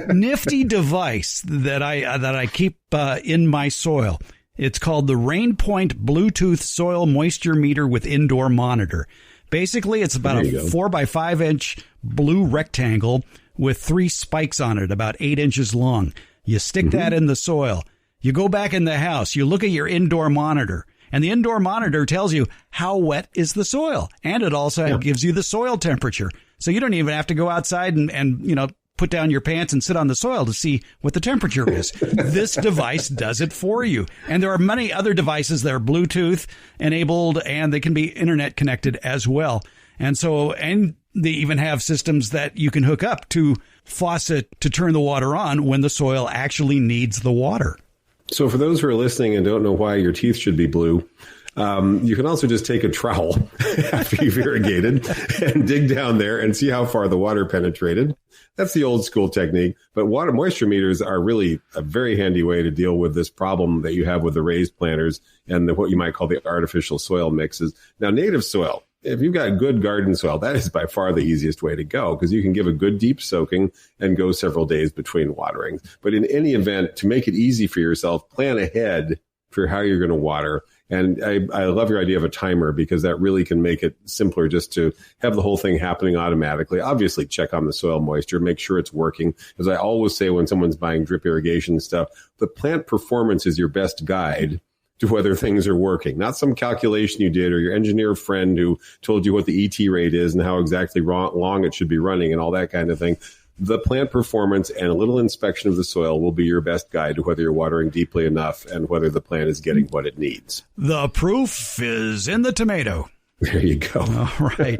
nifty device that I keep in my soil. It's called the Rainpoint Bluetooth Soil Moisture Meter with Indoor Monitor. Basically, it's about a 4 by 5 inch blue rectangle with 3 spikes on it, about 8 inches long. You stick that in the soil. You go back in the house. You look at your indoor monitor. And the indoor monitor tells you how wet is the soil. And it also gives you the soil temperature. So you don't even have to go outside and put down your pants and sit on the soil to see what the temperature is. This device does it for you. And there are many other devices that are Bluetooth enabled, and they can be internet connected as well. And they even have systems that you can hook up to faucet to turn the water on when the soil actually needs the water. So for those who are listening and don't know why your teeth should be blue, you can also just take a trowel after you've irrigated and dig down there and see how far the water penetrated. That's the old school technique. But water moisture meters are really a very handy way to deal with this problem that you have with the raised planters and what you might call the artificial soil mixes. Now, native soil, if you've got good garden soil, that is by far the easiest way to go because you can give a good deep soaking and go several days between waterings. But in any event, to make it easy for yourself, plan ahead for how you're going to water And I love your idea of a timer, because that really can make it simpler just to have the whole thing happening automatically. Obviously, check on the soil moisture, make sure it's working. As I always say when someone's buying drip irrigation stuff, the plant performance is your best guide to whether things are working, not some calculation you did or your engineer friend who told you what the ET rate is and how exactly long it should be running and all that kind of thing. The plant performance and a little inspection of the soil will be your best guide to whether you're watering deeply enough and whether the plant is getting what it needs. The proof is in the tomato. There you go. All right.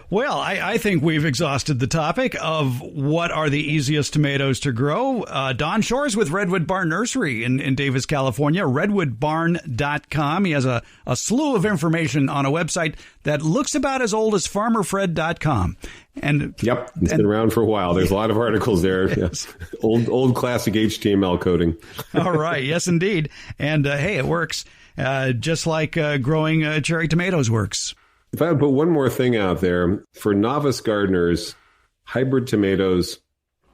Well, I think we've exhausted the topic of what are the easiest tomatoes to grow. Don Shore's with Redwood Barn Nursery in Davis, California, redwoodbarn.com. He has a slew of information on a website that looks about as old as farmerfred.com. And yep, it's been around for a while. There's a lot of articles there. Yes. Old classic HTML coding. All right. Yes, indeed. And hey, it works. Just like growing cherry tomatoes works. If I would put one more thing out there, for novice gardeners, hybrid tomatoes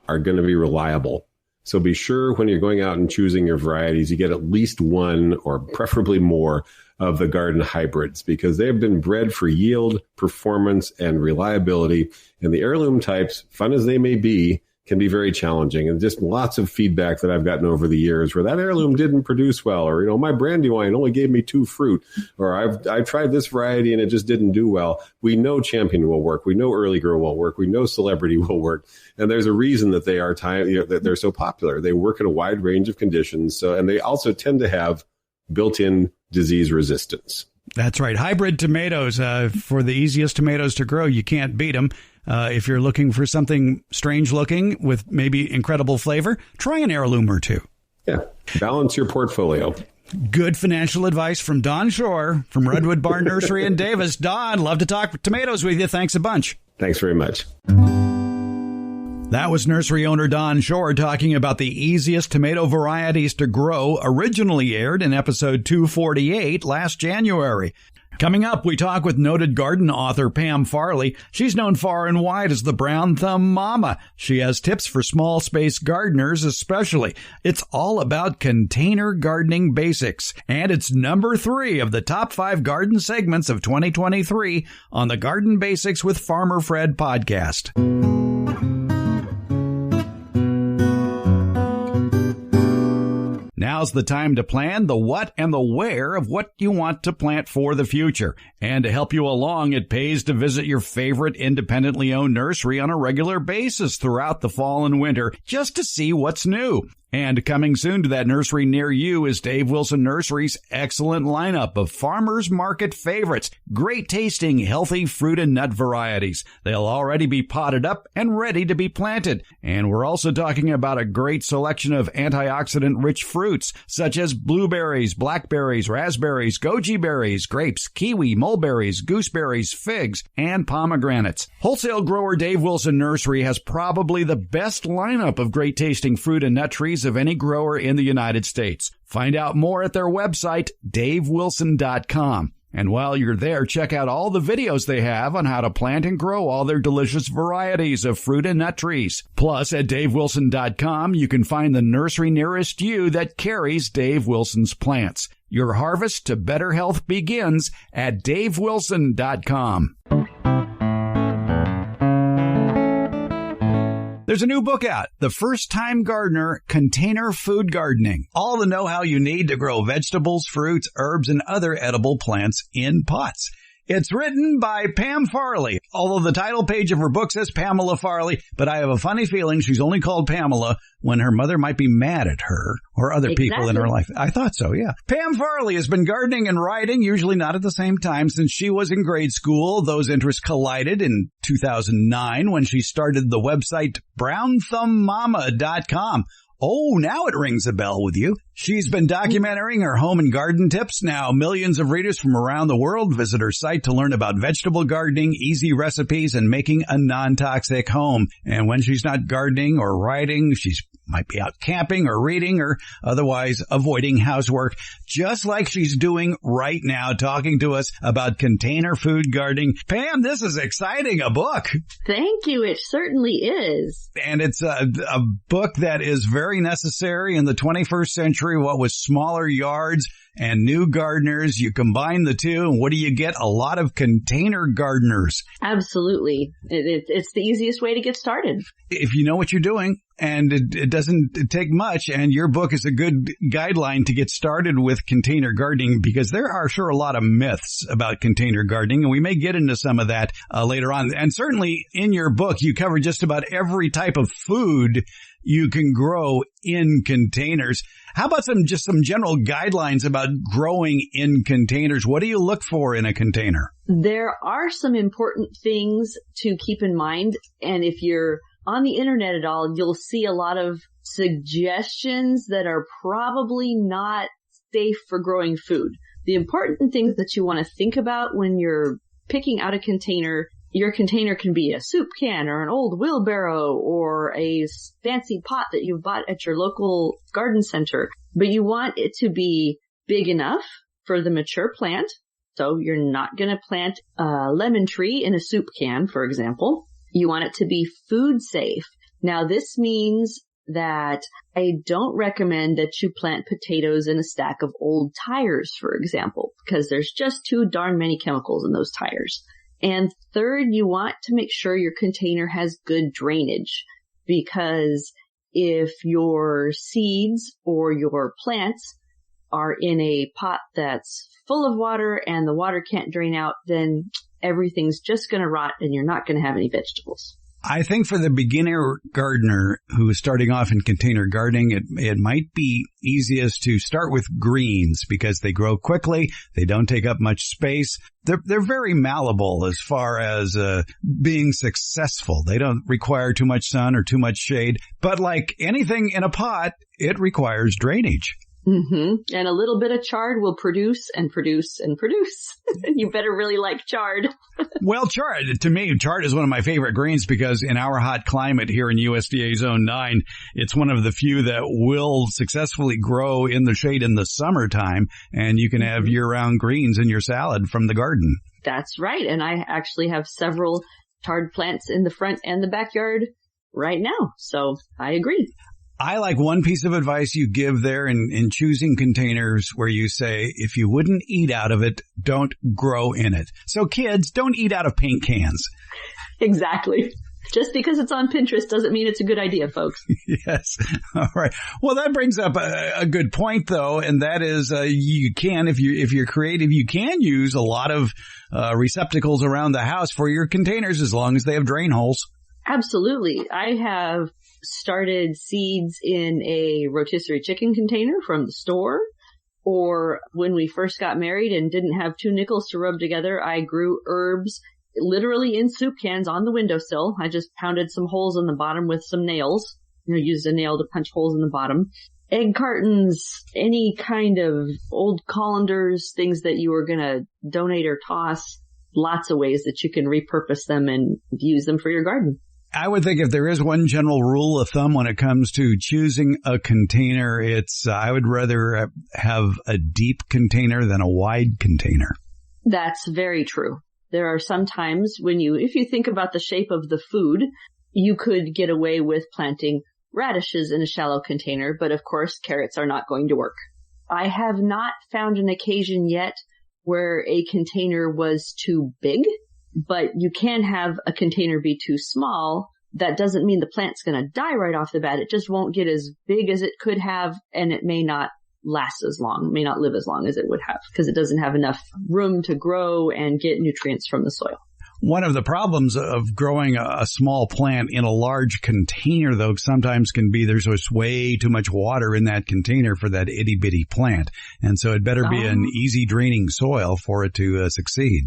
are going to be reliable. So be sure when you're going out and choosing your varieties, you get at least one or preferably more of the garden hybrids, because they have been bred for yield, performance, and reliability. And the heirloom types, fun as they may be, can be very challenging. And just lots of feedback that I've gotten over the years where that heirloom didn't produce well, or, my Brandywine only gave me 2 fruit, or I tried this variety and it just didn't do well. We know Champion will work. We know Early Girl will work. We know Celebrity will work. And there's a reason that they are that they're so popular. They work in a wide range of conditions. So, and they also tend to have built-in disease resistance. That's right. Hybrid tomatoes, for the easiest tomatoes to grow, you can't beat them. If you're looking for something strange looking with maybe incredible flavor, try an heirloom or 2. Yeah. Balance your portfolio. Good financial advice from Don Shore from Redwood Barn Nursery in Davis. Don, love to talk tomatoes with you. Thanks a bunch. Thanks very much. That was nursery owner Don Shore talking about the easiest tomato varieties to grow, originally aired in episode 248 last January. Coming up, we talk with noted garden author Pam Farley. She's known far and wide as the Brown Thumb Mama. She has tips for small space gardeners especially. It's all about container gardening basics. And it's number 3 of the top 5 garden segments of 2023 on the Garden Basics with Farmer Fred podcast. Now's the time to plan the what and the where of what you want to plant for the future. And to help you along, it pays to visit your favorite independently owned nursery on a regular basis throughout the fall and winter just to see what's new. And coming soon to that nursery near you is Dave Wilson Nursery's excellent lineup of farmers market favorites, great tasting, healthy fruit and nut varieties. They'll already be potted up and ready to be planted. And we're also talking about a great selection of antioxidant-rich fruits, such as blueberries, blackberries, raspberries, goji berries, grapes, kiwi, mulberries, gooseberries, figs, and pomegranates. Wholesale grower Dave Wilson Nursery has probably the best lineup of great tasting fruit and nut trees of any grower in the United States. Find out more at their website, davewilson.com. And while you're there, check out all the videos they have on how to plant and grow all their delicious varieties of fruit and nut trees. Plus, at davewilson.com, you can find the nursery nearest you that carries Dave Wilson's plants. Your harvest to better health begins at davewilson.com. There's a new book out, The First Time Gardener, Container Food Gardening. All the know-how you need to grow vegetables, fruits, herbs, and other edible plants in pots. It's written by Pam Farley, although the title page of her book says Pamela Farley, but I have a funny feeling she's only called Pamela when her mother might be mad at her or other people in her life. I thought so, yeah. Pam Farley has been gardening and writing, usually not at the same time, since she was in grade school. Those interests collided in 2009 when she started the website brownthumbmama.com. Oh, now it rings a bell with you. She's been documenting her home and garden tips. Now, millions of readers from around the world visit her site to learn about vegetable gardening, easy recipes, and making a non-toxic home. And when she's not gardening or writing, she's might be out camping or reading or otherwise avoiding housework, just like she's doing right now, talking to us about container food gardening. Pam, this is exciting, a book. Thank you. It certainly is. And it's a book that is very necessary in the 21st century, what with smaller yards, and new gardeners. You combine the two, and what do you get? A lot of container gardeners. Absolutely. It's the easiest way to get started. If you know what you're doing, and it doesn't take much, and your book is a good guideline to get started with container gardening, because there are sure a lot of myths about container gardening, and we may get into some of that later on. And certainly in your book, you cover just about every type of food you can grow in containers. How about some general guidelines about growing in containers? What do you look for in a container? There are some important things to keep in mind, and if you're on the internet at all, you'll see a lot of suggestions that are probably not safe for growing food. The important things that you want to think about when you're picking out a container, your container can be a soup can or an old wheelbarrow or a fancy pot that you bought at your local garden center. But you want it to be big enough for the mature plant. So you're not going to plant a lemon tree in a soup can, for example. You want it to be food safe. Now, this means that I don't recommend that you plant potatoes in a stack of old tires, for example, because there's just too darn many chemicals in those tires. And third, you want to make sure your container has good drainage, because if your seeds or your plants are in a pot that's full of water and the water can't drain out, then everything's just going to rot and you're not going to have any vegetables. I think for the beginner gardener who is starting off in container gardening, it might be easiest to start with greens because they grow quickly. They don't take up much space. They're very malleable as far as being successful. They don't require too much sun or too much shade. But like anything in a pot, it requires drainage. Mm-hmm. And a little bit of chard will produce and produce and produce. You better really like chard. Well, chard is one of my favorite greens because in our hot climate here in USDA Zone 9, it's one of the few that will successfully grow in the shade in the summertime, and you can have year-round greens in your salad from the garden. That's right. And I actually have several chard plants in the front and the backyard right now. So I agree. I like one piece of advice you give there in choosing containers where you say, if you wouldn't eat out of it, don't grow in it. So kids, don't eat out of paint cans. Exactly. Just because it's on Pinterest doesn't mean it's a good idea, folks. Yes. All right. Well, that brings up a good point, though, and that is you can, if you're creative, you can use a lot of receptacles around the house for your containers as long as they have drain holes. Absolutely. I have started seeds in a rotisserie chicken container from the store, or when we first got married and didn't have 2 nickels to rub together, I grew herbs literally in soup cans on the windowsill. I just pounded some holes in the bottom with some nails, used a nail to punch holes in the bottom. Egg cartons, any kind of old colanders, things that you were going to donate or toss, lots of ways that you can repurpose them and use them for your garden. I would think if there is one general rule of thumb when it comes to choosing a container, it's I would rather have a deep container than a wide container. That's very true. There are some times when if you think about the shape of the food, you could get away with planting radishes in a shallow container, but of course carrots are not going to work. I have not found an occasion yet where a container was too big. But you can have a container be too small. That doesn't mean the plant's going to die right off the bat. It just won't get as big as it could have, and it may not last as long, may not live as long as it would have, because it doesn't have enough room to grow and get nutrients from the soil. One of the problems of growing a small plant in a large container, though, sometimes can be there's just way too much water in that container for that itty-bitty plant. And so it better be an easy draining soil for it to succeed.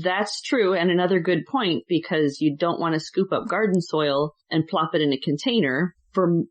That's true. And another good point, because you don't want to scoop up garden soil and plop it in a container for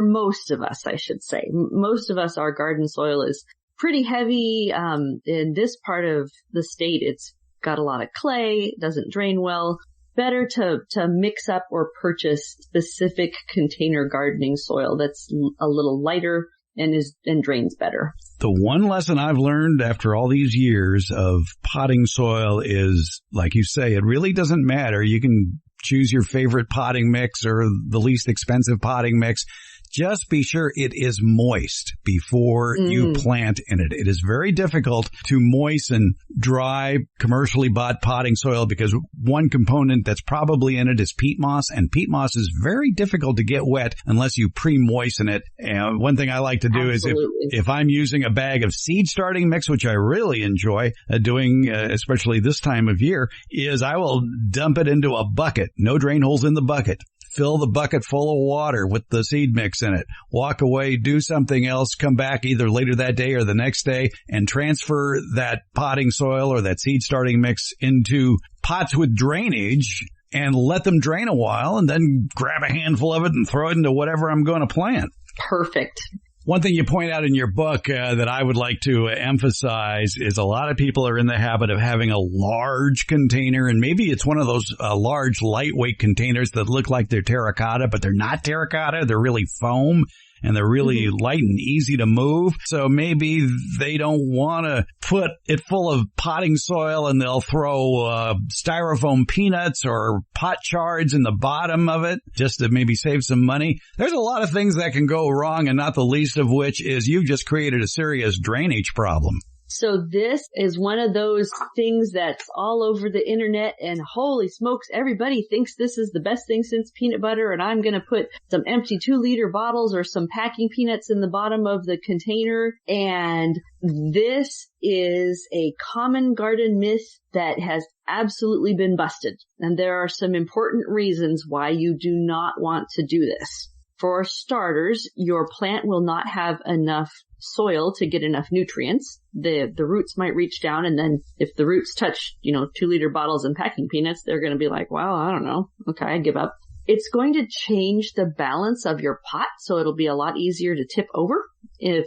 most of us, I should say. Most of us, our garden soil is pretty heavy. In this part of the state, it's got a lot of clay, doesn't drain well. Better to mix up or purchase specific container gardening soil that's a little lighter and drains better. The one lesson I've learned after all these years of potting soil is, like you say, it really doesn't matter. You can choose your favorite potting mix or the least expensive potting mix. just be sure it is moist before you plant in it. It is very difficult to moisten dry, commercially bought potting soil because one component that's probably in it is peat moss, and peat moss is very difficult to get wet unless you pre-moisten it. And one thing I like to do is if I'm using a bag of seed starting mix, which I really enjoy doing, especially this time of year, is I will dump it into a bucket, no drain holes in the bucket. Fill the bucket full of water with the seed mix in it. Walk away, do something else, come back either later that day or the next day and transfer that potting soil or that seed starting mix into pots with drainage and let them drain a while and then grab a handful of it and throw it into whatever I'm going to plant. Perfect. One thing you point out in your book that I would like to emphasize is a lot of people are in the habit of having a large container, and maybe it's one of those large, lightweight containers that look like they're terracotta, but they're not terracotta. They're really foam, and they're really light and easy to move. So maybe they don't want to put it full of potting soil and they'll throw styrofoam peanuts or pot shards in the bottom of it just to maybe save some money. There's a lot of things that can go wrong, and not the least of which is you've just created a serious drainage problem. So this is one of those things that's all over the internet, and holy smokes, everybody thinks this is the best thing since peanut butter, and I'm going to put some empty 2-liter bottles or some packing peanuts in the bottom of the container. And this is a common garden myth that has absolutely been busted. And there are some important reasons why you do not want to do this. For starters, your plant will not have enough soil to get enough nutrients. The roots might reach down, and then if the roots touch, 2-liter bottles and packing peanuts, they're going to be like, well, I don't know. Okay, I give up. It's going to change the balance of your pot, so it'll be a lot easier to tip over if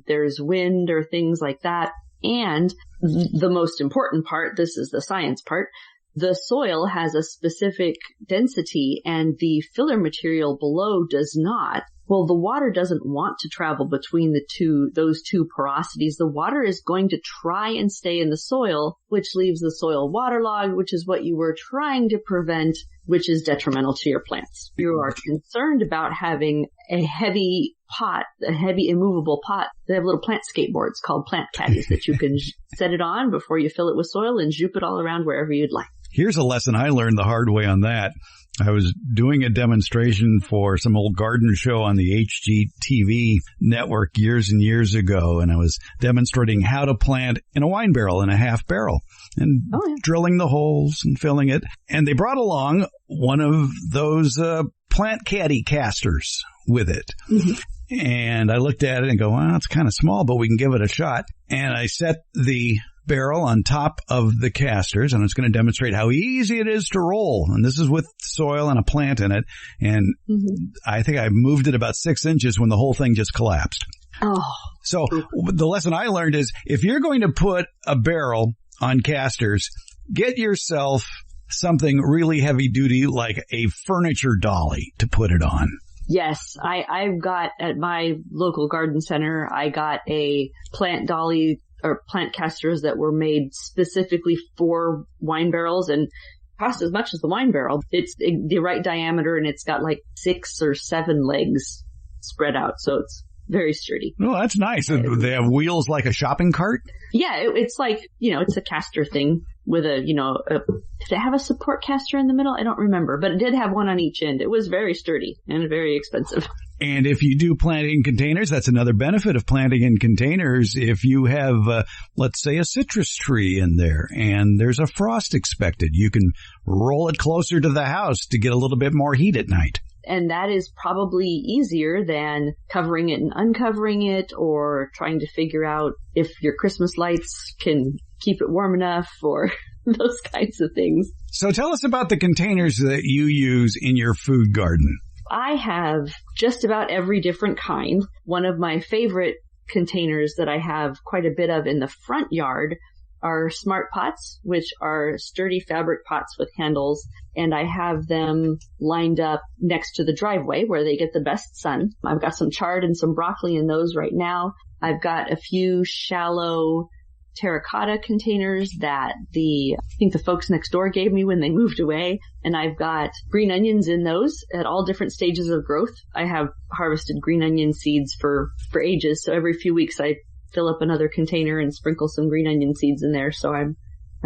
there's wind or things like that. And the most important part, this is the science part, the soil has a specific density and the filler material below does not. Well, the water doesn't want to travel between those two porosities. The water is going to try and stay in the soil, which leaves the soil waterlogged, which is what you were trying to prevent, which is detrimental to your plants. You are concerned about having a heavy pot, a heavy immovable pot. They have little plant skateboards called plant caddies that you can set it on before you fill it with soil and juke it all around wherever you'd like. Here's a lesson I learned the hard way on that. I was doing a demonstration for some old garden show on the HGTV network years and years ago, and I was demonstrating how to plant in a wine barrel, in a half barrel, and drilling the holes and filling it. And they brought along one of those plant caddy casters with it. Mm-hmm. And I looked at it and go, well, it's kind of small, but we can give it a shot. And I set the barrel on top of the casters, and it's going to demonstrate how easy it is to roll. And this is with soil and a plant in it. And I think I moved it about 6 inches when the whole thing just collapsed. Oh. So the lesson I learned is if you're going to put a barrel on casters, get yourself something really heavy duty like a furniture dolly to put it on. Yes, I've got at my local garden center, I got a plant dolly or plant casters that were made specifically for wine barrels and cost as much as the wine barrel. It's the right diameter and it's got like 6 or 7 legs spread out. So it's very sturdy. Oh, that's nice. They have wheels like a shopping cart? Yeah, it's like, it's a caster thing with did it have a support caster in the middle? I don't remember, but it did have one on each end. It was very sturdy and very expensive. And if you do plant in containers, that's another benefit of planting in containers. If you have, let's say, a citrus tree in there and there's a frost expected, you can roll it closer to the house to get a little bit more heat at night. And that is probably easier than covering it and uncovering it or trying to figure out if your Christmas lights can keep it warm enough or those kinds of things. So tell us about the containers that you use in your food garden. I have just about every different kind. One of my favorite containers that I have quite a bit of in the front yard are smart pots, which are sturdy fabric pots with handles. And I have them lined up next to the driveway where they get the best sun. I've got some chard and some broccoli in those right now. I've got a few shallow terracotta containers that I think the folks next door gave me when they moved away. And I've got green onions in those at all different stages of growth. I have harvested green onion seeds for ages. So every few weeks I fill up another container and sprinkle some green onion seeds in there. So I'm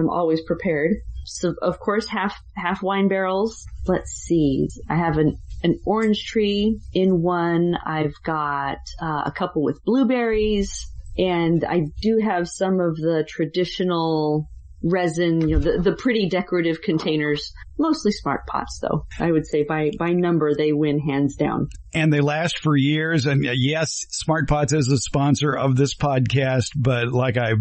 always prepared. So of course, half wine barrels. Let's see. I have an orange tree in one. I've got a couple with blueberries, and I do have some of the traditional resin, the pretty decorative containers, mostly smart pots though. I would say by number, they win hands down. And they last for years. And yes, Smart Pots is a sponsor of this podcast, but like I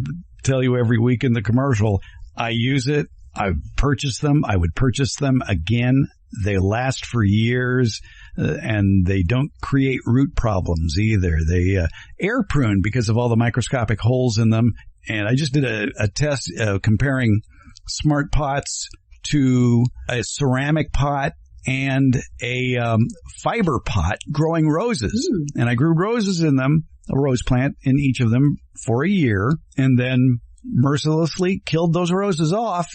tell you every week in the commercial, I use it. I've purchased them. I would purchase them again. They last for years, and they don't create root problems either. They air prune because of all the microscopic holes in them. And I just did a test comparing Smart Pots to a ceramic pot and a fiber pot growing roses. And I grew roses in them, a rose plant in each of them for a year, and then mercilessly killed those roses off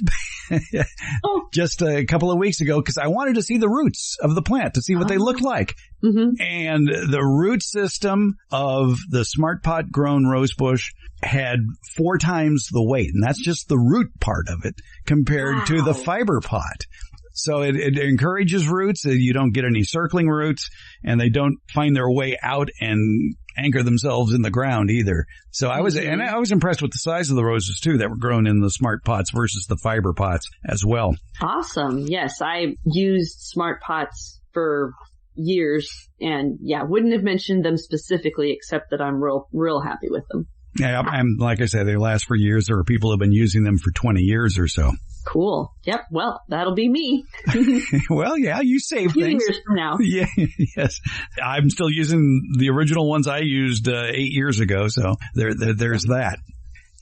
just a couple of weeks ago because I wanted to see the roots of the plant to see what they looked like. And the root system of the Smart Pot grown rose bush had 4 times the weight, and that's just the root part of it compared to the fiber pot. So it encourages roots. You don't get any circling roots, and they don't find their way out and anchor themselves in the ground either. So I was impressed with the size of the roses too that were grown in the Smart Pots versus the fiber pots as well. Awesome. Yes, I used Smart Pots for years, and wouldn't have mentioned them specifically except that I'm real happy with them. Yeah, I'm like I said, they last for years. There are people who have been using them for 20 years or so. Cool. Yep. Well, that'll be me. Well, yeah, you save things. Years from now. Yeah, yes. I'm still using the original ones I used 8 years ago, so there's that.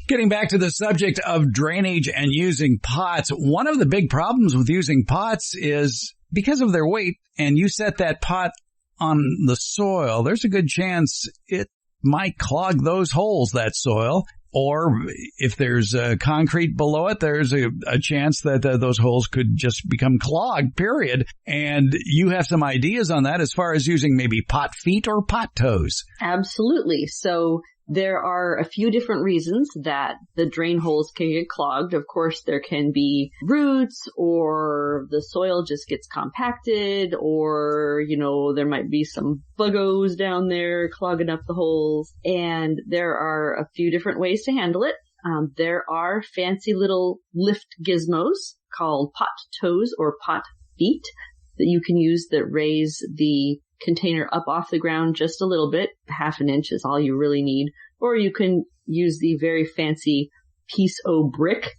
Getting back to the subject of drainage and using pots, one of the big problems with using pots is because of their weight, and you set that pot on the soil, there's a good chance it might clog those holes, that soil. Or if there's concrete below it, there's a chance that those holes could just become clogged, period. And you have some ideas on that as far as using maybe pot feet or pot toes. Absolutely. So there are a few different reasons that the drain holes can get clogged. Of course, there can be roots, or the soil just gets compacted, or, there might be some buggos down there clogging up the holes. And there are a few different ways to handle it. There are fancy little lift gizmos called pot toes or pot feet that you can use that raise the container up off the ground just a little bit. 1/2 inch is all you really need. Or you can use the very fancy Pt.2 brick,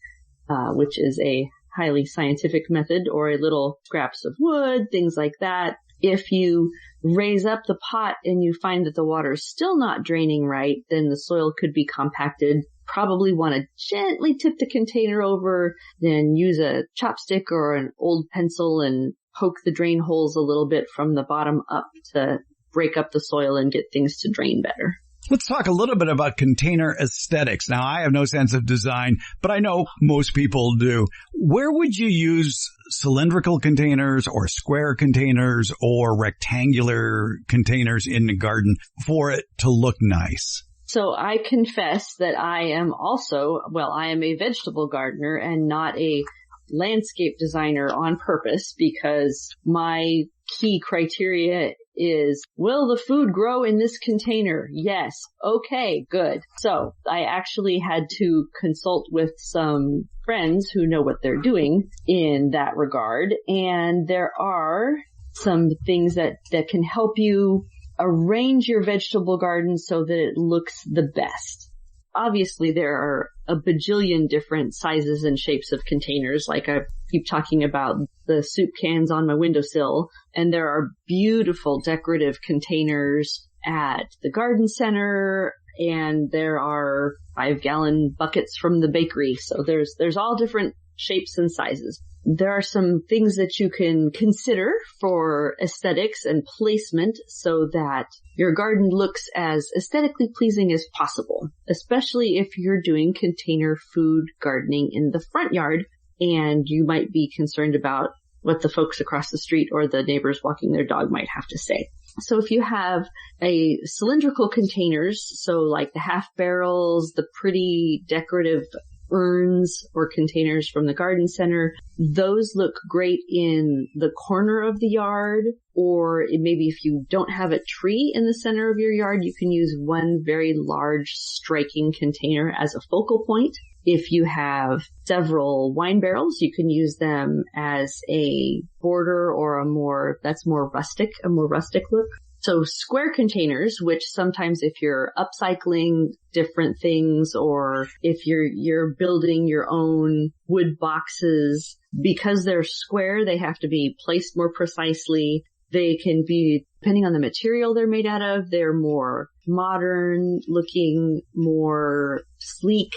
which is a highly scientific method, or a little scraps of wood, things like that. If you raise up the pot and you find that the water is still not draining right, then the soil could be compacted. Probably want to gently tip the container over, then use a chopstick or an old pencil and poke the drain holes a little bit from the bottom up to break up the soil and get things to drain better. Let's talk a little bit about container aesthetics. Now, I have no sense of design, but I know most people do. Where would you use cylindrical containers or square containers or rectangular containers in the garden for it to look nice? So I confess that I am a vegetable gardener and not a landscape designer on purpose, because my key criteria is, will the food grow in this container? Yes. Okay, good. So I actually had to consult with some friends who know what they're doing in that regard. And there are some things that can help you arrange your vegetable garden so that it looks the best. Obviously, there are a bajillion different sizes and shapes of containers. Like I keep talking about the soup cans on my windowsill. And there are beautiful decorative containers at the garden center. And there are 5-gallon buckets from the bakery. So there's all different shapes and sizes. There are some things that you can consider for aesthetics and placement so that your garden looks as aesthetically pleasing as possible, especially if you're doing container food gardening in the front yard and you might be concerned about what the folks across the street or the neighbors walking their dog might have to say. So if you have a cylindrical containers, so like the half barrels, the pretty decorative urns or containers from the garden center, those look great in the corner of the yard, or maybe if you don't have a tree in the center of your yard, you can use one very large striking container as a focal point. If you have several wine barrels, you can use them as a border or a more rustic look. So square containers, which sometimes if you're upcycling different things or if you're building your own wood boxes, because they're square, they have to be placed more precisely. They can be, depending on the material they're made out of, they're more modern looking, more sleek.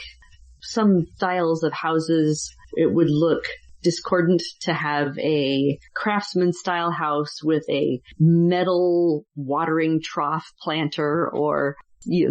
Some styles of houses, it would look discordant to have a craftsman style house with a metal watering trough planter, or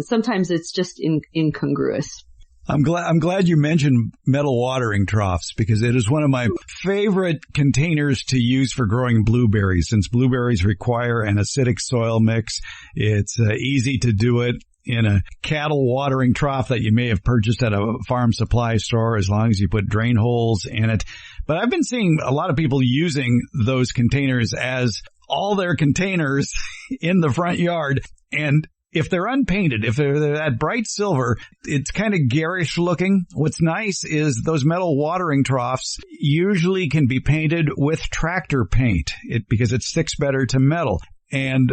sometimes it's just incongruous. I'm glad you mentioned metal watering troughs, because it is one of my favorite containers to use for growing blueberries. Since blueberries require an acidic soil mix, it's easy to do it in a cattle watering trough that you may have purchased at a farm supply store, as long as you put drain holes in it. But I've been seeing a lot of people using those containers as all their containers in the front yard. And if they're unpainted, if they're that bright silver, it's kind of garish looking. What's nice is those metal watering troughs usually can be painted with tractor paint because it sticks better to metal. And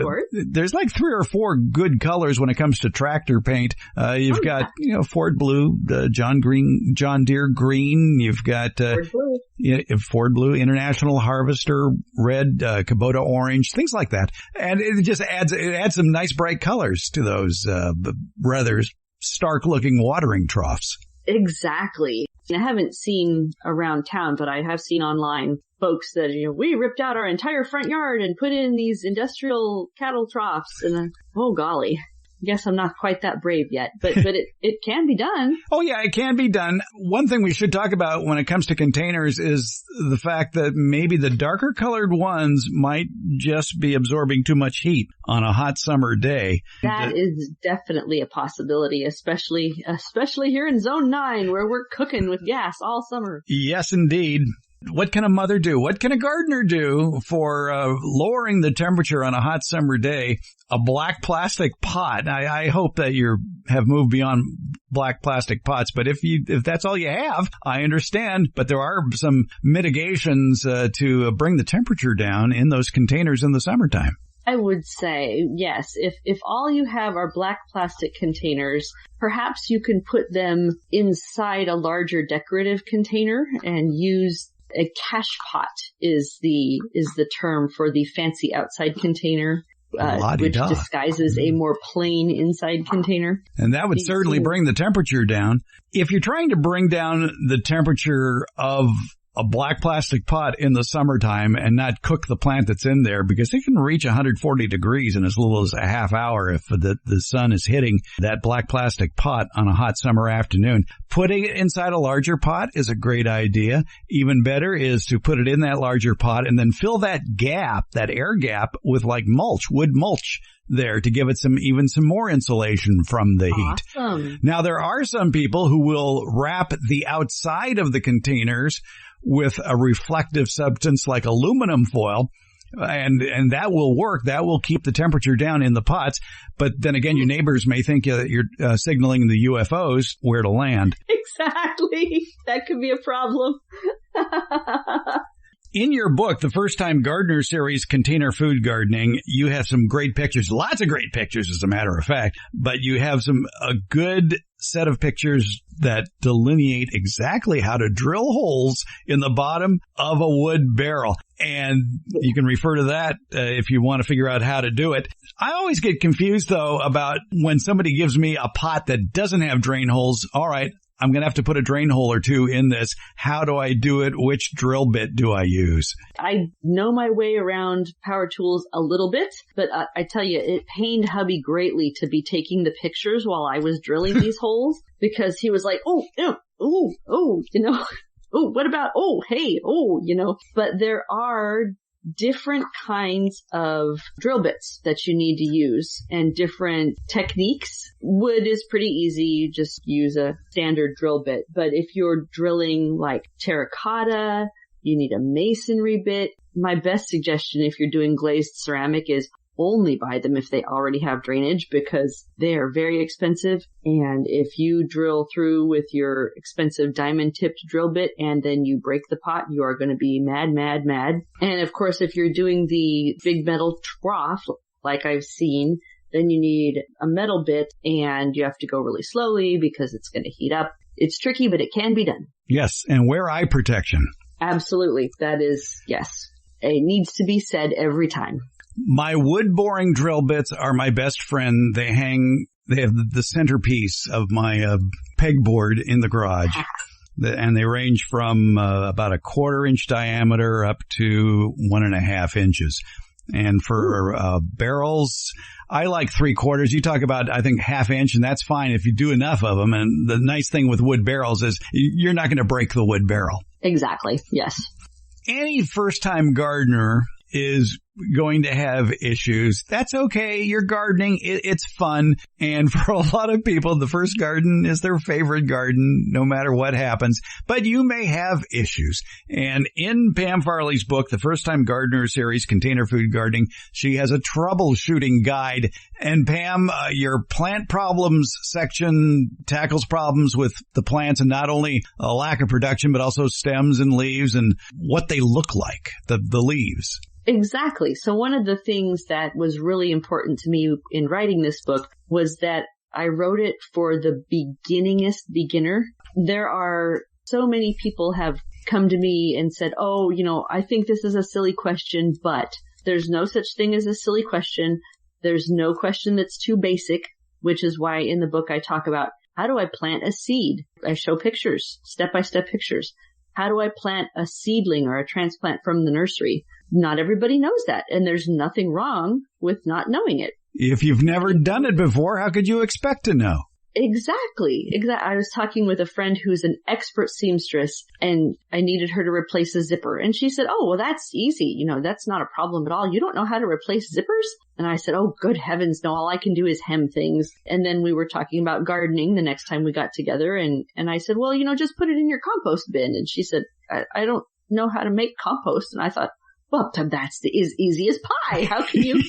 there's like 3 or 4 good colors when it comes to tractor paint. You've got, Ford Blue, John Deere Green. You've got Ford Blue, International Harvester Red, Kubota Orange, things like that. And it just adds some nice bright colors to those rather stark looking watering troughs. Exactly. I haven't seen around town, but I have seen online folks that, we ripped out our entire front yard and put in these industrial cattle troughs. And oh golly, I guess I'm not quite that brave yet, but it can be done. Oh yeah, it can be done. One thing we should talk about when it comes to containers is the fact that maybe the darker colored ones might just be absorbing too much heat on a hot summer day. That is definitely a possibility, especially here in Zone 9 where we're cooking with gas all summer. Yes, indeed. What can a mother do? What can a gardener do for lowering the temperature on a hot summer day? A black plastic pot. I hope that you have moved beyond black plastic pots, but if that's all you have, I understand. But there are some mitigations to bring the temperature down in those containers in the summertime. I would say, yes, if all you have are black plastic containers, perhaps you can put them inside a larger decorative container and use a cache pot is the term for the fancy outside container, which disguises a more plain inside container. And that would certainly bring the temperature down. If you're trying to bring down the temperature of a black plastic pot in the summertime and not cook the plant that's in there, because it can reach 140 degrees in as little as a half hour if the sun is hitting that black plastic pot on a hot summer afternoon. Putting it inside a larger pot is a great idea. Even better is to put it in that larger pot and then fill that air gap with like wood mulch there to give it some more insulation from the heat. Now, there are some people who will wrap the outside of the containers with a reflective substance like aluminum foil, and that will work. That will keep the temperature down in the pots. But then again, your neighbors may think that you're signaling the UFOs where to land. Exactly. That could be a problem. In your book, the First Time Gardener series, Container Food Gardening, you have some great pictures, lots of great pictures, as a matter of fact, but you have a good set of pictures that delineate exactly how to drill holes in the bottom of a wood barrel. And you can refer to that if you want to figure out how to do it. I always get confused, though, about when somebody gives me a pot that doesn't have drain holes. All right, I'm going to have to put a drain hole or two in this. How do I do it? Which drill bit do I use? I know my way around power tools a little bit, but I tell you, it pained hubby greatly to be taking the pictures while I was drilling these holes, because he was like, oh, oh, what about, oh, hey, oh, but there are different kinds of drill bits that you need to use and different techniques. Wood is pretty easy. You just use a standard drill bit. But if you're drilling like terracotta, you need a masonry bit. My best suggestion if you're doing glazed ceramic is only buy them if they already have drainage, because they are very expensive. And if you drill through with your expensive diamond tipped drill bit and then you break the pot, you are going to be mad, mad, mad. And of course, if you're doing the big metal trough, like I've seen, then you need a metal bit and you have to go really slowly because it's going to heat up. It's tricky, but it can be done. Yes. And wear eye protection. Absolutely. That is, yes. It needs to be said every time. My wood boring drill bits are my best friend. They have the centerpiece of my pegboard in the garage. And they range from about a 1/4 inch diameter up to 1.5 inches. And for barrels, I like 3/4. You talk about, I think, 1/2 inch, and that's fine if you do enough of them. And the nice thing with wood barrels is you're not going to break the wood barrel. Exactly. Yes. Any first-time gardener is going to have issues. That's okay. You're gardening. It's fun. And for a lot of people, the first garden is their favorite garden, no matter what happens. But you may have issues. And in Pam Farley's book, The First Time Gardener series, Container Food Gardening, she has a troubleshooting guide. And Pam, your plant problems section tackles problems with the plants, and not only a lack of production, but also stems and leaves and what they look like, the leaves. Exactly. So one of the things that was really important to me in writing this book was that I wrote it for the beginningest beginner. There are so many people have come to me and said, oh, I think this is a silly question, but there's no such thing as a silly question. There's no question that's too basic, which is why in the book I talk about how do I plant a seed? I show pictures, step-by-step pictures. How do I plant a seedling or a transplant from the nursery? Not everybody knows that, and there's nothing wrong with not knowing it. If you've never done it before, how could you expect to know? Exactly. I was talking with a friend who's an expert seamstress, and I needed her to replace a zipper. And she said, oh, well, that's easy. That's not a problem at all. You don't know how to replace zippers? And I said, oh, good heavens, no, all I can do is hem things. And then we were talking about gardening the next time we got together. And I said, well, just put it in your compost bin. And she said, I don't know how to make compost. And I thought, well, that's as easy as pie. How can you?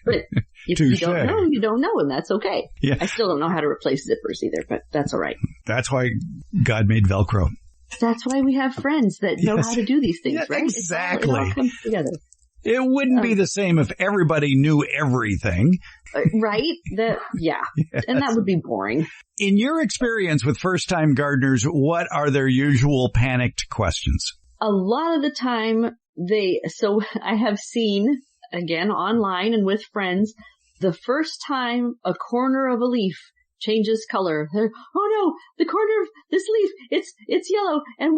But if you don't know, you don't know, and that's okay. Yeah. I still don't know how to replace zippers either, but that's all right. That's why God made Velcro. That's why we have friends that know how to do these things, right? Exactly. It all comes together. It wouldn't be the same if everybody knew everything. Right? Yeah. Yes. And that would be boring. In your experience with first-time gardeners, what are their usual panicked questions? A lot of the time, so I have seen, again, online and with friends, the first time a corner of a leaf changes color. Oh no, the corner of this leaf, it's yellow, and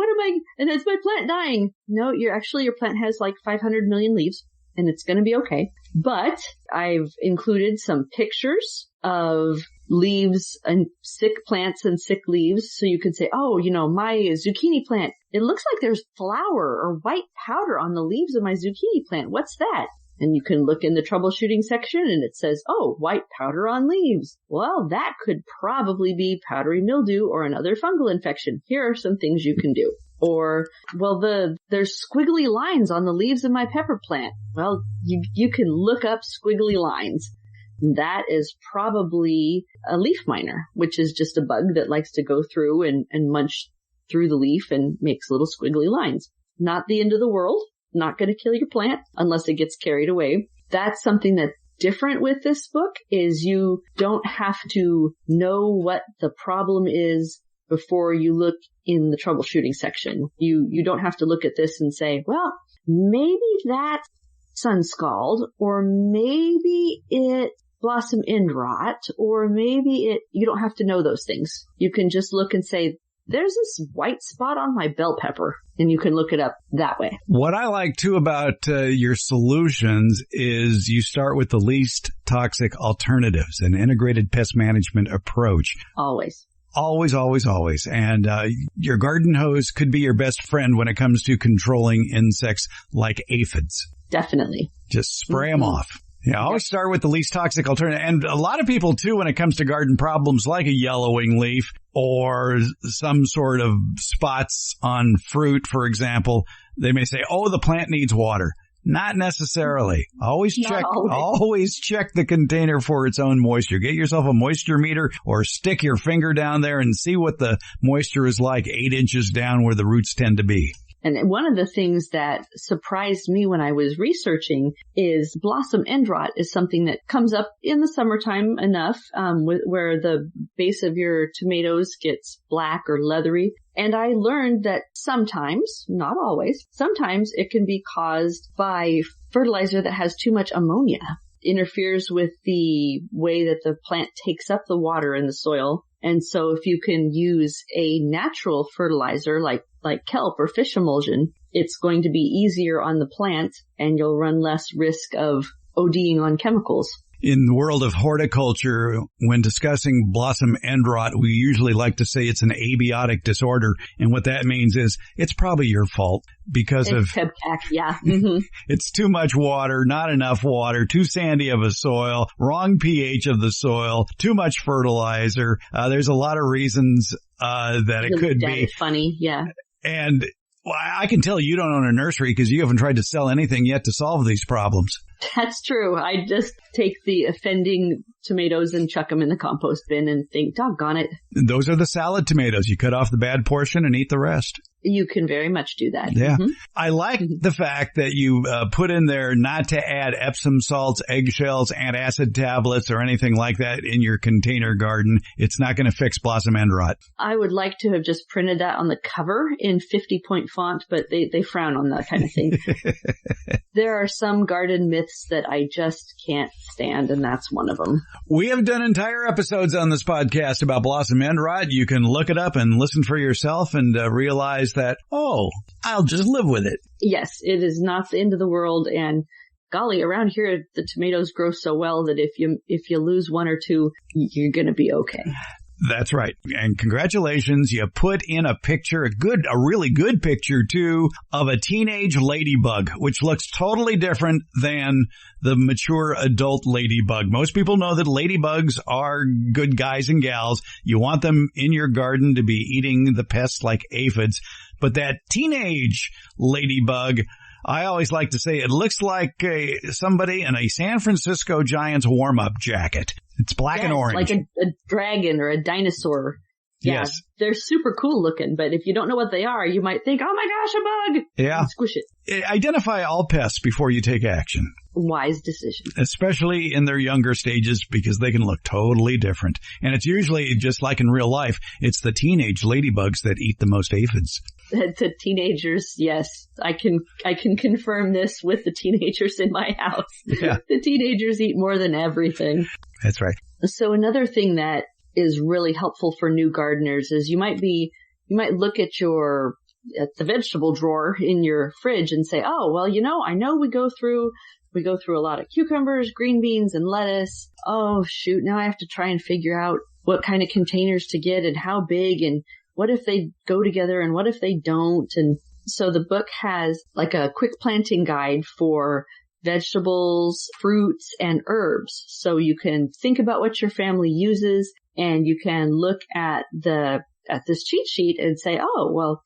and is my plant dying? No, your plant has like 500 million leaves, and it's gonna be okay. But I've included some pictures of leaves and sick plants and sick leaves. So you could say, oh, my zucchini plant, it looks like there's flour or white powder on the leaves of my zucchini plant. What's that? And you can look in the troubleshooting section and it says, oh, white powder on leaves. Well, that could probably be powdery mildew or another fungal infection. Here are some things you can do. Or, well, there's squiggly lines on the leaves of my pepper plant. Well, you can look up squiggly lines. That is probably a leaf miner, which is just a bug that likes to go through and munch through the leaf and makes little squiggly lines. Not the end of the world. Not going to kill your plant unless it gets carried away. That's something that's different with this book is you don't have to know what the problem is before you look in the troubleshooting section. You don't have to look at this and say, well, maybe that's sun scald, or maybe it's blossom end rot, or maybe you don't have to know those things. You can just look and say, there's this white spot on my bell pepper, and you can look it up that way. What I like too about your solutions is you start with the least toxic alternatives, an integrated pest management approach. Always. Always, always, always. And your garden hose could be your best friend when it comes to controlling insects like aphids. Definitely. Just spray them off. Yeah, always start with the least toxic alternative. And a lot of people, too, when it comes to garden problems like a yellowing leaf or some sort of spots on fruit, for example, they may say, oh, the plant needs water. Not necessarily. Always check the container for its own moisture. Get yourself a moisture meter or stick your finger down there and see what the moisture is like 8 inches down where the roots tend to be. And one of the things that surprised me when I was researching is blossom end rot is something that comes up in the summertime enough, where the base of your tomatoes gets black or leathery. And I learned that sometimes, not always, sometimes it can be caused by fertilizer that has too much ammonia. Interferes with the way that the plant takes up the water in the soil. And so if you can use a natural fertilizer like kelp or fish emulsion, it's going to be easier on the plant and you'll run less risk of ODing on chemicals. In the world of horticulture, when discussing blossom end rot, we usually like to say it's an abiotic disorder. And what that means is it's probably your fault because of yeah. Mm-hmm. It's too much water, not enough water, too sandy of a soil, wrong pH of the soil, too much fertilizer. There's a lot of reasons that it could be. Funny, yeah. And I can tell you don't own a nursery because you haven't tried to sell anything yet to solve these problems. That's true. I just take the offending tomatoes and chuck them in the compost bin and think, doggone it. Those are the salad tomatoes. You cut off the bad portion and eat the rest. You can very much do that. Yeah. Mm-hmm. I like the fact that you put in there not to add Epsom salts, eggshells, antacid tablets, or anything like that in your container garden. It's not going to fix blossom end rot. I would like to have just printed that on the cover in 50-point font, but they frown on that kind of thing. There are some garden myths that I just can't stand, and that's one of them. We have done entire episodes on this podcast about blossom end rot. You can look it up and listen for yourself and realize that, oh, I'll just live with it. Yes, it is not the end of the world. And golly, around here, the tomatoes grow so well that if you lose one or two, you're going to be okay. That's right. And congratulations. You put in a picture, a really good picture too, of a teenage ladybug, which looks totally different than the mature adult ladybug. Most people know that ladybugs are good guys and gals. You want them in your garden to be eating the pests like aphids. But that teenage ladybug, I always like to say it looks like somebody in a San Francisco Giants warm-up jacket. It's black and orange. Like a dragon or a dinosaur. Yeah, yes. They're super cool looking, but if you don't know what they are, you might think, oh my gosh, a bug! Yeah. And squish it. Identify all pests before you take action. Wise decision. Especially in their younger stages because they can look totally different. And it's usually, just like in real life, it's the teenage ladybugs that eat the most aphids. The teenagers, yes. I can confirm this with the teenagers in my house. Yeah. The teenagers eat more than everything. That's right. So another thing that is really helpful for new gardeners is you might look at the vegetable drawer in your fridge and say, oh, well, I know we go through a lot of cucumbers, green beans, and lettuce. Oh, shoot. Now I have to try and figure out what kind of containers to get and how big and what if they go together and what if they don't. And so the book has like a quick planting guide for vegetables, fruits, and herbs. So you can think about what your family uses and you can look at this cheat sheet and say, oh, well,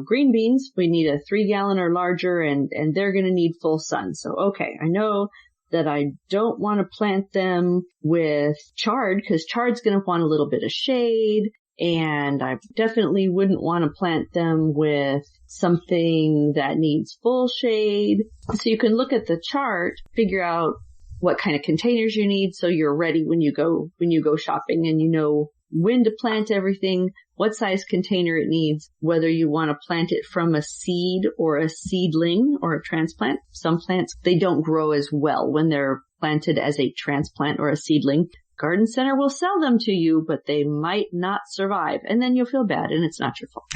green beans, we need a 3-gallon or larger and they're going to need full sun. So, okay, I know that I don't want to plant them with chard because chard's going to want a little bit of shade. And I definitely wouldn't want to plant them with something that needs full shade. So you can look at the chart, figure out what kind of containers you need so you're ready when you go shopping and you know when to plant everything, what size container it needs, whether you want to plant it from a seed or a seedling or a transplant. Some plants, they don't grow as well when they're planted as a transplant or a seedling, garden center will sell them to you, but they might not survive. And then you'll feel bad, and it's not your fault.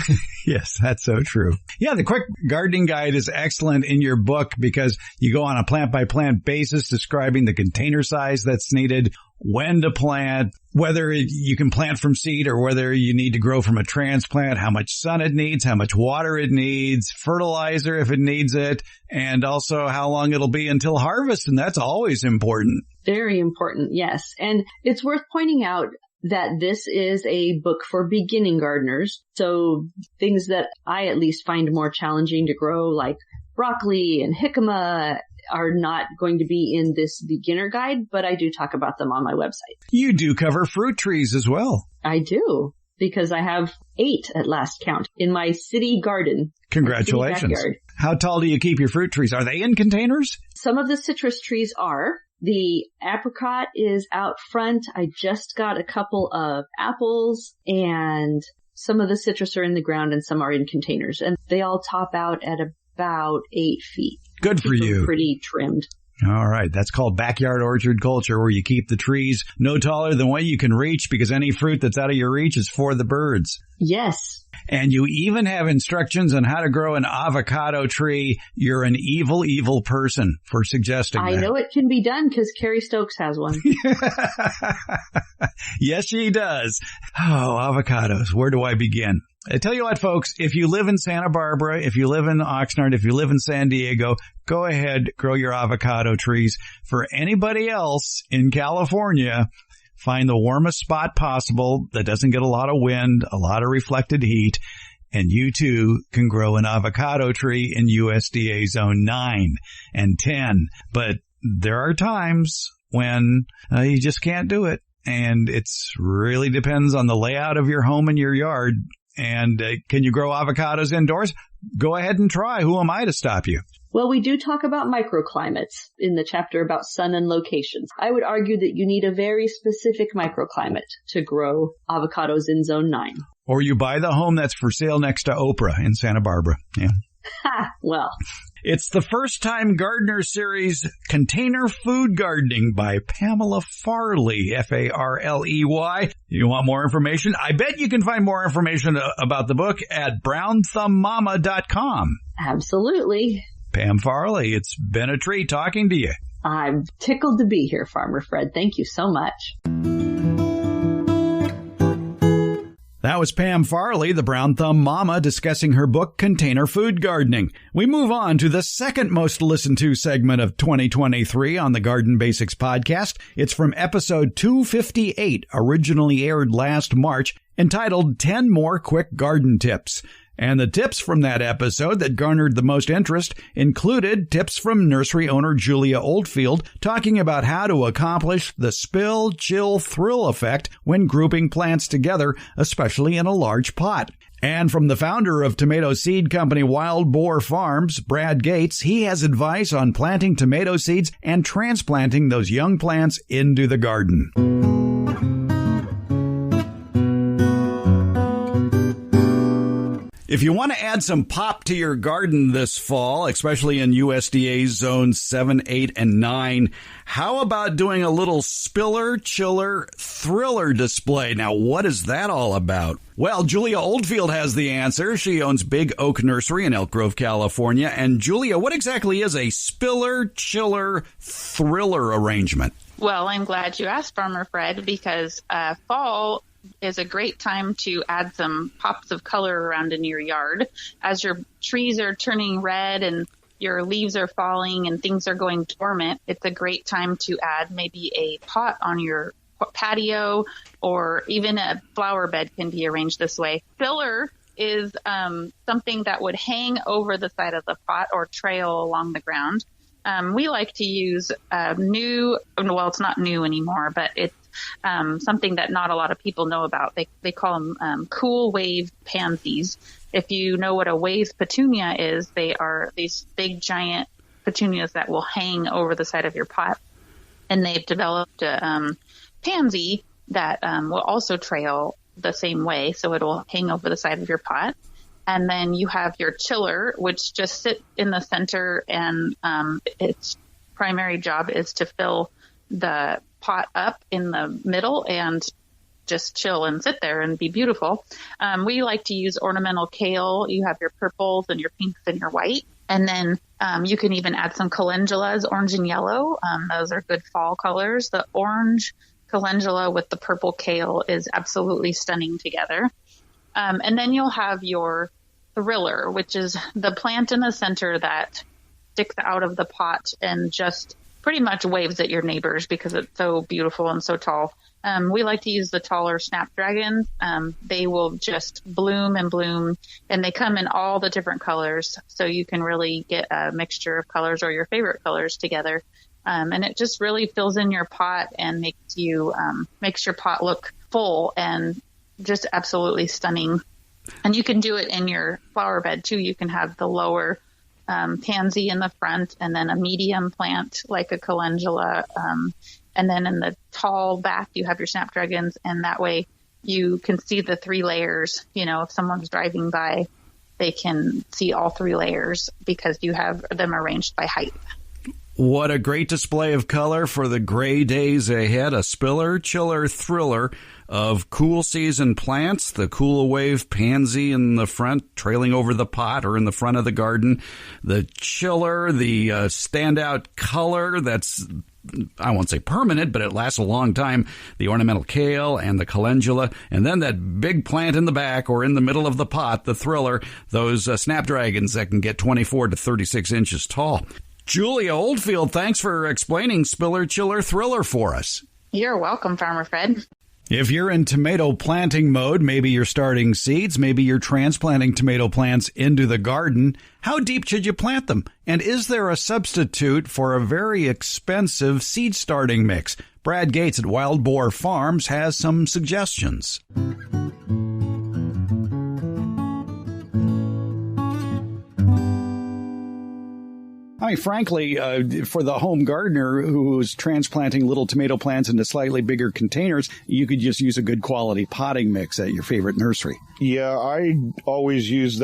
Yes, that's so true. Yeah, the quick gardening guide is excellent in your book because you go on a plant-by-plant basis describing the container size that's needed, when to plant, whether you can plant from seed or whether you need to grow from a transplant, how much sun it needs, how much water it needs, fertilizer if it needs it, and also how long it'll be until harvest. And that's always important. Very important, yes. And it's worth pointing out that this is a book for beginning gardeners. So things that I at least find more challenging to grow, like broccoli and jicama, are not going to be in this beginner guide, but I do talk about them on my website. You do cover fruit trees as well. I do, because I have 8 at last count in my city garden. Congratulations. City How tall do you keep your fruit trees? Are they in containers? Some of the citrus trees are. The apricot is out front. I just got a couple of apples, and some of the citrus are in the ground and some are in containers, and they all top out at about 8 feet. Good for you. Pretty trimmed. All right. That's called backyard orchard culture, where you keep the trees no taller than what you can reach, because any fruit that's out of your reach is for the birds. Yes. And you even have instructions on how to grow an avocado tree. You're an evil, evil person for suggesting that. I know it can be done because Carrie Stokes has one. Yes, she does. Oh, avocados. Where do I begin? I tell you what, folks, if you live in Santa Barbara, if you live in Oxnard, if you live in San Diego, go ahead, grow your avocado trees. For anybody else in California, find the warmest spot possible that doesn't get a lot of wind, a lot of reflected heat, and you too can grow an avocado tree in USDA Zone 9 and 10. But there are times when you just can't do it, and it's really depends on the layout of your home and your yard. And can you grow avocados indoors? Go ahead and try. Who am I to stop you? Well, we do talk about microclimates in the chapter about sun and locations. I would argue that you need a very specific microclimate to grow avocados in Zone 9. Or you buy the home that's for sale next to Oprah in Santa Barbara. Yeah. Ha! Well. It's the First Time Gardener series, Container Food Gardening by Pamela Farley, Farley. You want more information? I bet you can find more information about the book at brownthumbmama.com. Absolutely. Pam Farley, it's been a treat talking to you. I'm tickled to be here, Farmer Fred. Thank you so much. That was Pam Farley, the Brown Thumb Mama, discussing her book, Container Food Gardening. We move on to the second most listened to segment of 2023 on the Garden Basics podcast. It's from episode 258, originally aired last March, entitled 10 More Quick Garden Tips. And the tips from that episode that garnered the most interest included tips from nursery owner Julia Oldfield talking about how to accomplish the spill, chill, thrill effect when grouping plants together, especially in a large pot. And from the founder of tomato seed company Wild Boar Farms, Brad Gates, he has advice on planting tomato seeds and transplanting those young plants into the garden. If you want to add some pop to your garden this fall, especially in USDA zones 7, 8, and 9, how about doing a little spiller, chiller, thriller display? Now, what is that all about? Well, Julia Oldfield has the answer. She owns Big Oak Nursery in Elk Grove, California. And Julia, what exactly is a spiller, chiller, thriller arrangement? Well, I'm glad you asked, Farmer Fred, because fall is a great time to add some pops of color around in your yard. As your trees are turning red and your leaves are falling and things are going dormant, it's a great time to add maybe a pot on your patio, or even a flower bed can be arranged this way. Filler is something that would hang over the side of the pot or trail along the ground. We like to use it's not new anymore, but it's something that not a lot of people know about. They call them cool wave pansies. If you know what a wave petunia is, they are these big giant petunias that will hang over the side of your pot. And they've developed a pansy that will also trail the same way, so it will hang over the side of your pot. And then you have your chiller, which just sits in the center, and it's primary job is to fill the pot up in the middle and just chill and sit there and be beautiful. We like to use ornamental kale. You have your purples and your pinks and your white. And then you can even add some calendulas, orange and yellow. Those are good fall colors. The orange calendula with the purple kale is absolutely stunning together. And then you'll have your thriller, which is the plant in the center that sticks out of the pot and just pretty much waves at your neighbors because it's so beautiful and so tall. We like to use the taller snapdragons. They will just bloom and bloom, and they come in all the different colors. So you can really get a mixture of colors or your favorite colors together. And it just really fills in your pot and makes your pot look full and just absolutely stunning. And you can do it in your flower bed too. You can have the lower pansy in the front, and then a medium plant like a calendula. And then in the tall back, you have your snapdragons, and that way you can see the 3 layers. You know, if someone's driving by, they can see all 3 layers because you have them arranged by height. What a great display of color for the gray days ahead. A spiller, chiller, thriller of cool season plants. The cool wave pansy in the front, trailing over the pot or in the front of the garden. The chiller, the standout color that's, I won't say permanent, but it lasts a long time. The ornamental kale and the calendula. And then that big plant in the back or in the middle of the pot, the thriller, those snapdragons that can get 24 to 36 inches tall. Julia Oldfield, thanks for explaining Spiller, Chiller, Thriller for us. You're welcome, Farmer Fred. If you're in tomato planting mode, maybe you're starting seeds, maybe you're transplanting tomato plants into the garden, how deep should you plant them? And is there a substitute for a very expensive seed starting mix? Brad Gates at Wild Boar Farms has some suggestions. I mean, frankly, for the home gardener who's transplanting little tomato plants into slightly bigger containers, you could just use a good quality potting mix at your favorite nursery. Yeah, I always use,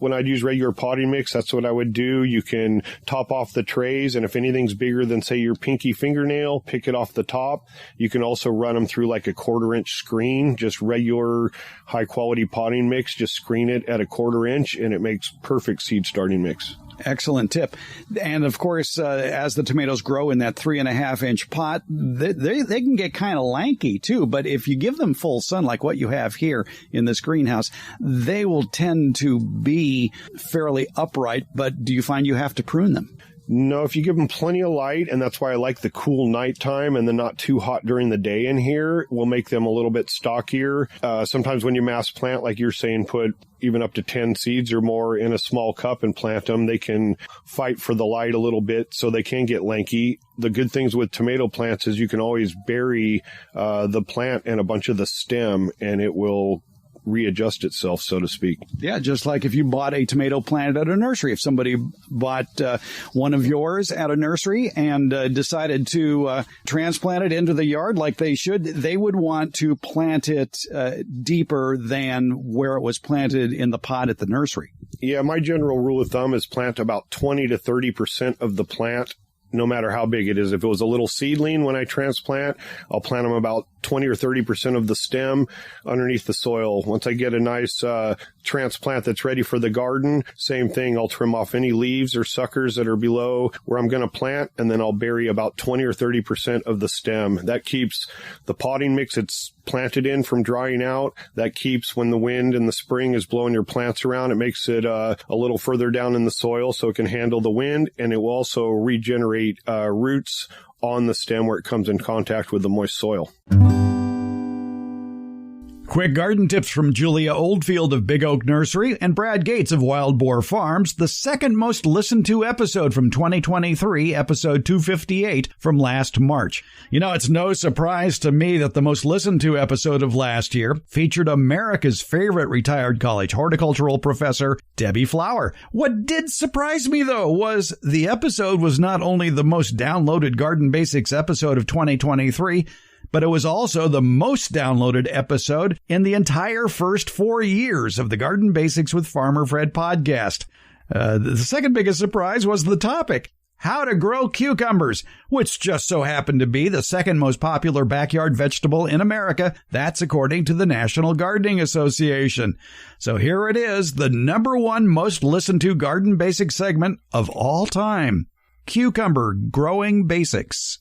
when I'd use regular potting mix, that's what I would do. You can top off the trays, and if anything's bigger than, say, your pinky fingernail, pick it off the top. You can also run them through like a 1/4 inch screen, just regular high quality potting mix, just screen it at a 1/4 inch, and it makes perfect seed starting mix. Excellent tip. And of course, as the tomatoes grow in that 3.5 inch pot, they can get kind of lanky too. But if you give them full sun, like what you have here in this greenhouse, they will tend to be fairly upright. But do you find you have to prune them? No, if you give them plenty of light, and that's why I like the cool nighttime and the not too hot during the day in here, will make them a little bit stockier. Sometimes when you mass plant, like you're saying, put even up to 10 seeds or more in a small cup and plant them, they can fight for the light a little bit, so they can get lanky. The good things with tomato plants is you can always bury the plant in a bunch of the stem, and it will readjust itself, so to speak. Yeah, just like if you bought a tomato plant at a nursery. If somebody bought one of yours at a nursery and decided to transplant it into the yard like they should, they would want to plant it deeper than where it was planted in the pot at the nursery. Yeah, my general rule of thumb is plant about 20 to 30% of the plant, no matter how big it is. If it was a little seedling when I transplant, I'll plant them about 20 or 30% of the stem underneath the soil. Once I get a nice transplant that's ready for the garden, same thing. I'll trim off any leaves or suckers that are below where I'm going to plant, and then I'll bury about 20 or 30% of the stem. That keeps the potting mix it's planted in from drying out. That keeps, when the wind in the spring is blowing your plants around, it makes it a little further down in the soil so it can handle the wind, and it will also regenerate roots on the stem where it comes in contact with the moist soil. Quick garden tips from Julia Oldfield of Big Oak Nursery and Brad Gates of Wild Boar Farms, the second most listened to episode from 2023, episode 258 from last March. You know, it's no surprise to me that the most listened to episode of last year featured America's favorite retired college horticultural professor, Debbie Flower. What did surprise me, though, was the episode was not only the most downloaded Garden Basics episode of 2023, but it was also the most downloaded episode in the entire first 4 years of the Garden Basics with Farmer Fred podcast. The second biggest surprise was the topic. how to grow cucumbers, which just so happened to be the second most popular backyard vegetable in America. That's according to the National Gardening Association. So here it is, the number one most listened to Garden Basics segment of all time. Cucumber growing basics.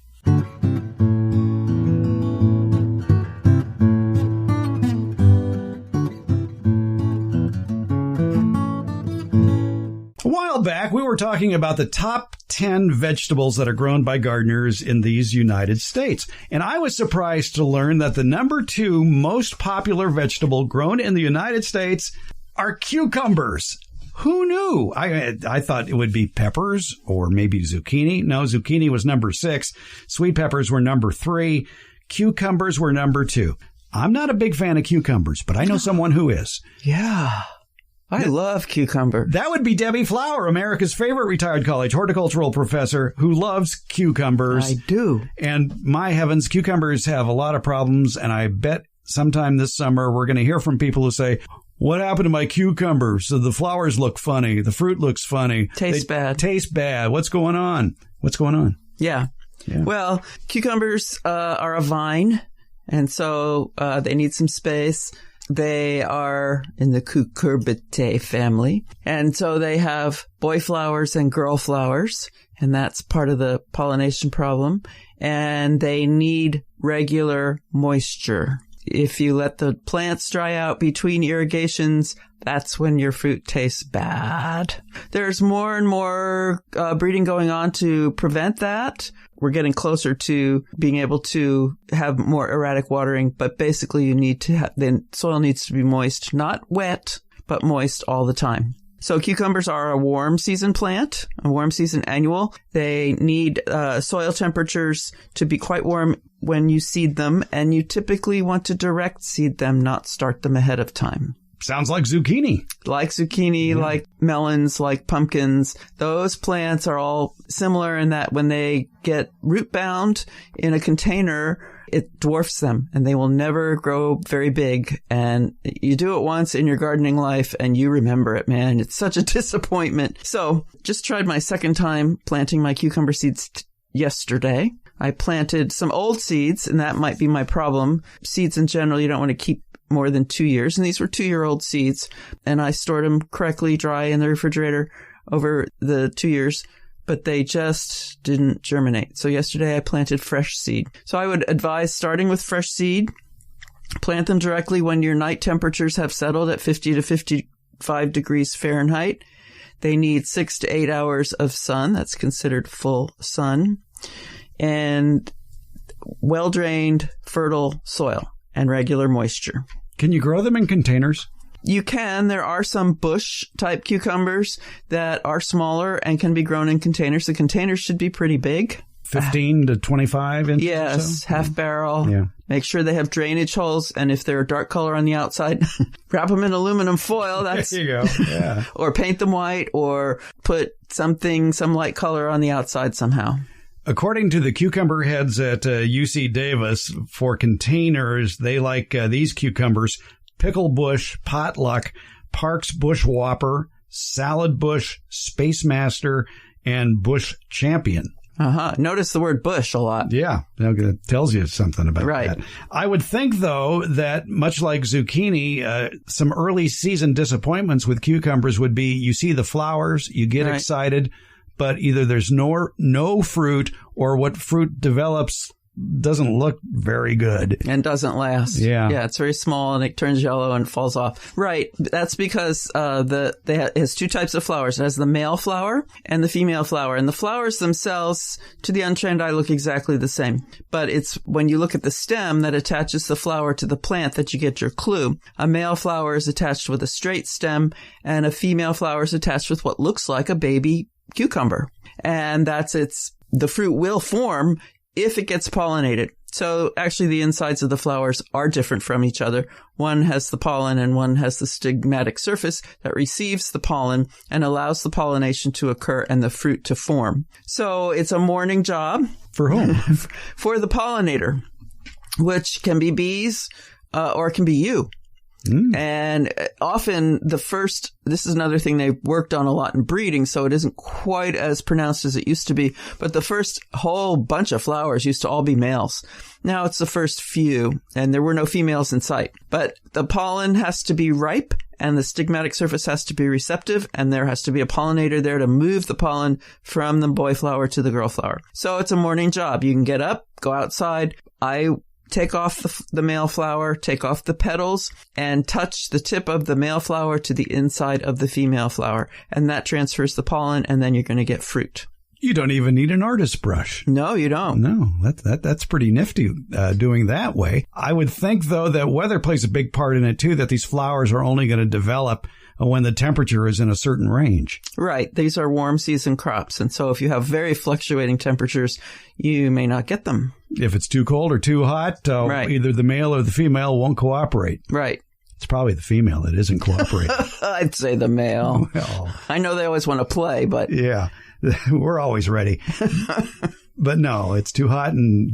A while back, we were talking about the top 10 vegetables that are grown by gardeners in these United States. And I was surprised to learn that the number 2 most popular vegetable grown in the United States are cucumbers. Who knew? I thought it would be peppers or maybe zucchini. No, zucchini was number 6. Sweet peppers were number 3. Cucumbers were number 2. I'm not a big fan of cucumbers, but I know someone who is. Yeah. I love cucumber. That would be Debbie Flower, America's favorite retired college horticultural professor who loves cucumbers. I do. And my heavens, cucumbers have a lot of problems, and I bet sometime this summer we're going to hear from people who say, what happened to my cucumbers? So the flowers look funny. The fruit looks funny. Tastes bad. Taste bad. What's going on? What's going on? Yeah. Well, cucumbers are a vine, and so they need some space. They are in the Cucurbitaceae family. And so they have boy flowers and girl flowers, and that's part of the pollination problem. And they need regular moisture. If you let the plants dry out between irrigations, that's when your fruit tastes bad. There's more and more breeding going on to prevent that. We're getting closer to being able to have more erratic watering, but basically you need to have, the soil needs to be moist, not wet, but moist all the time. So cucumbers are a warm season plant, a warm season annual. They need soil temperatures to be quite warm when you seed them, and you typically want to direct seed them, not start them ahead of time. Sounds like zucchini. Like zucchini, like melons, like pumpkins. Those plants are all similar in that when they get root bound in a container, it dwarfs them and they will never grow very big. And you do it once in your gardening life and you remember it, man. It's such a disappointment. So just tried my second time planting my cucumber seeds yesterday. I planted some old seeds, and that might be my problem. Seeds in general, you don't want to keep more than 2 years. And these were 2-year-old seeds. And I stored them correctly dry in the refrigerator over the 2 years, but they just didn't germinate. So yesterday I planted fresh seed. So I would advise starting with fresh seed. Plant them directly when your night temperatures have settled at 50 to 55 degrees Fahrenheit. They need 6 to 8 hours of sun. That's considered full sun. And well-drained, fertile soil and regular moisture. Can you grow them in containers? You can. There are some bush-type cucumbers that are smaller and can be grown in containers. The containers should be pretty big. 15 to 25 inches? Yes, or so? half barrel. Yeah. Make sure they have drainage holes, and if they're a dark color on the outside, wrap them in aluminum foil. That's There you go. Yeah. Or paint them white, or put some light color on the outside somehow. According to the cucumber heads at UC Davis, for containers, they like these cucumbers: Pickle Bush, Potluck, Parks Bush Whopper, Salad Bush, Space Master, and Bush Champion. Notice the word bush a lot. Yeah, that tells you something about right. that. I would think, though, that much like zucchini, some early season disappointments with cucumbers would be you see the flowers, you get excited, but either there's no fruit, or what fruit develops doesn't look very good. And doesn't last. Yeah. Yeah, it's very small and it turns yellow and falls off. Right. That's because it has 2 types of flowers. It has the male flower and the female flower. And the flowers themselves, to the untrained eye, look exactly the same. But it's when you look at the stem that attaches the flower to the plant that you get your clue. A male flower is attached with a straight stem, and a female flower is attached with what looks like a baby cucumber. And the fruit will form if it gets pollinated. So actually the insides of the flowers are different from each other. One has the pollen and one has the stigmatic surface that receives the pollen and allows the pollination to occur and the fruit to form. So it's a morning job. For whom? For the pollinator, which can be bees or it can be you. And often this is another thing they've worked on a lot in breeding, so it isn't quite as pronounced as it used to be. But the first whole bunch of flowers used to all be males. Now it's the first few, and there were no females in sight. But the pollen has to be ripe, and the stigmatic surface has to be receptive, and there has to be a pollinator there to move the pollen from the boy flower to the girl flower. So it's a morning job. You can get up, go outside. I take off the male flower, take off the petals, and touch the tip of the male flower to the inside of the female flower. And that transfers the pollen, and then you're going to get fruit. You don't even need an artist brush. No, you don't. No, that's pretty nifty doing that way. I would think, though, that weather plays a big part in it, too, that these flowers are only going to develop when the temperature is in a certain range. Right. These are warm season crops. And so if you have very fluctuating temperatures, you may not get them. If it's too cold or too hot, right. Either the male or the female won't cooperate. Right. It's probably the female that isn't cooperating. I'd say the male. Well, I know they always want to play, but... Yeah, we're always ready. But no, it's too hot and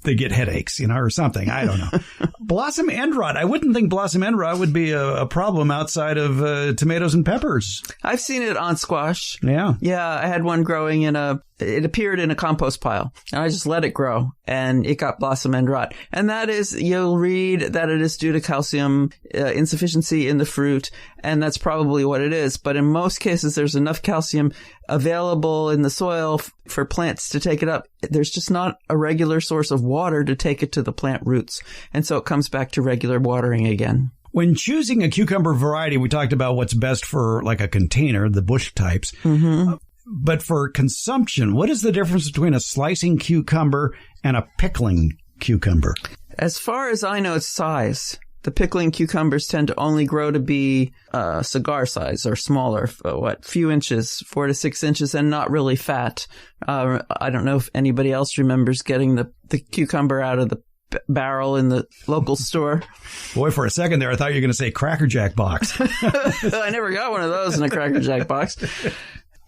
they get headaches, or something. I don't know. Blossom end rot. I wouldn't think blossom end rot would be a problem outside of tomatoes and peppers. I've seen it on squash. Yeah. Yeah, I had one growing it appeared in a compost pile, and I just let it grow, and it got blossom end rot. And that is, you'll read that it is due to calcium insufficiency in the fruit, and that's probably what it is. But in most cases, there's enough calcium available in the soil for plants to take it up. There's just not a regular source of water to take it to the plant roots. And so it comes back to regular watering again. When choosing a cucumber variety, we talked about what's best for like a container, the bush types. Mm-hmm. But for consumption, what is the difference between a slicing cucumber and a pickling cucumber? As far as I know, it's size. The pickling cucumbers tend to only grow to be cigar size or smaller, few inches, 4 to 6 inches, and not really fat. I don't know if anybody else remembers getting the cucumber out of the barrel in the local store. Boy, for a second there, I thought you were going to say Cracker Jack box. I never got one of those in a Cracker Jack box.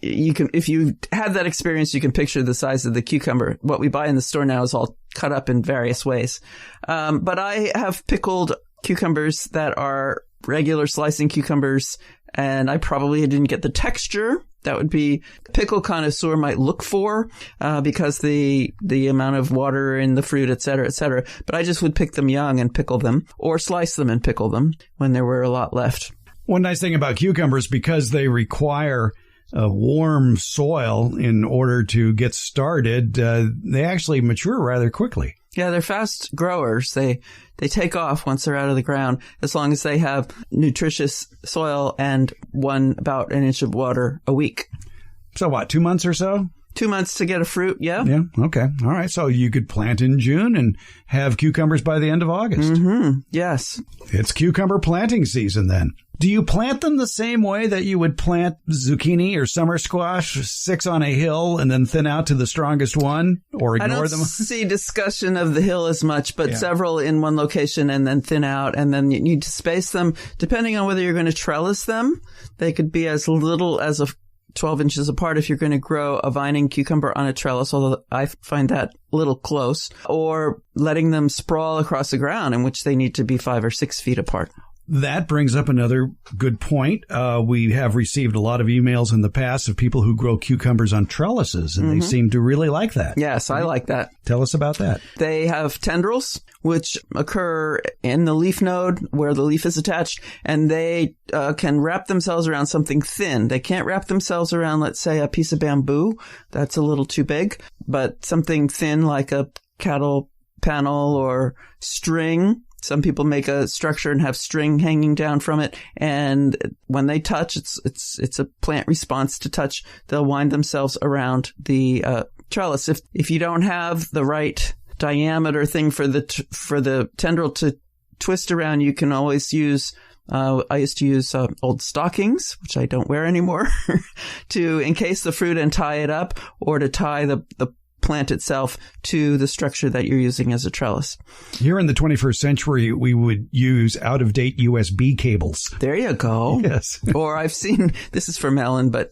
You can, if you had that experience, you can picture the size of the cucumber. What we buy in the store now is all cut up in various ways. But I have pickled cucumbers that are regular slicing cucumbers, and I probably didn't get the texture that would be pickle connoisseur might look for, because the amount of water in the fruit, et cetera, et cetera. But I just would pick them young and pickle them, or slice them and pickle them when there were a lot left. One nice thing about cucumbers, because they require a warm soil in order to get started, they actually mature rather quickly. Yeah, they're fast growers. They take off once they're out of the ground, as long as they have nutritious soil and about an inch of water a week. So what, 2 months or so? 2 months to get a fruit, yeah. Yeah, okay. All right, so you could plant in June and have cucumbers by the end of August. Mm-hmm. Yes. It's cucumber planting season then. Do you plant them the same way that you would plant zucchini or summer squash, 6 on a hill and then thin out to the strongest one, or ignore them? I don't see discussion of the hill as much, but several in one location and then thin out, and then you need to space them. Depending on whether you're going to trellis them, they could be as little as 12 inches apart if you're going to grow a vining cucumber on a trellis, although I find that a little close, or letting them sprawl across the ground, in which they need to be 5 or 6 feet apart. That brings up another good point. We have received a lot of emails in the past of people who grow cucumbers on trellises, and they seem to really like that. Yes, I like that. Tell us about that. They have tendrils, which occur in the leaf node where the leaf is attached, and they can wrap themselves around something thin. They can't wrap themselves around, let's say, a piece of bamboo. That's a little too big, but something thin like a cattle panel or string. Some people make a structure and have string hanging down from it, and when they touch, it's a plant response to touch. They'll wind themselves around the trellis. If you don't have the right diameter thing for the tendril to twist around, you can always use. I used to use old stockings, which I don't wear anymore, to encase the fruit and tie it up, or to tie the plant itself to the structure that you're using as a trellis. Here in the 21st century, we would use out-of-date USB cables. There you go. Yes. Or I've seen, this is for Melon, but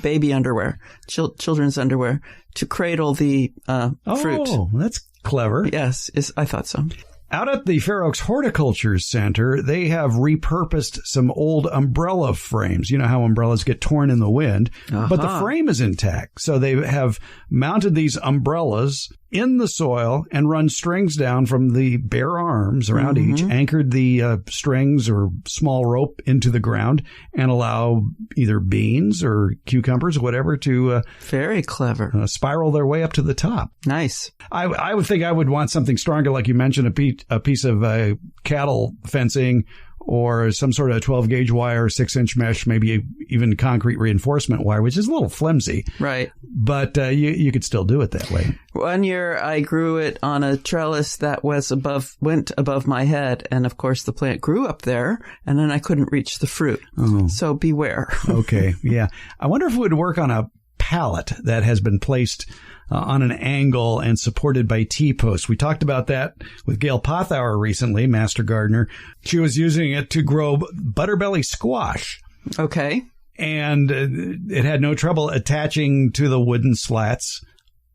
baby underwear, children's underwear, to cradle the fruit. Oh, that's clever. Yes, I thought so. Out at the Fair Oaks Horticulture Center, they have repurposed some old umbrella frames. You know how umbrellas get torn in the wind, but the frame is intact. So they have mounted these umbrellas in the soil and run strings down from the bare arms around each, anchored the strings or small rope into the ground, and allow either beans or cucumbers or whatever to very clever spiral their way up to the top. Nice. I would think I would want something stronger, like you mentioned, a piece of cattle fencing or some sort of 12-gauge wire, 6-inch mesh, maybe even concrete reinforcement wire, which is a little flimsy. Right. But you could still do it that way. One year I grew it on a trellis that went above my head. And of course the plant grew up there and then I couldn't reach the fruit. Oh. So beware. Okay. Yeah. I wonder if it would work on a pallet that has been placed on an angle and supported by T-posts. We talked about that with Gail Pothauer recently, Master Gardener. She was using it to grow butterbelly squash. Okay. And it had no trouble attaching to the wooden slats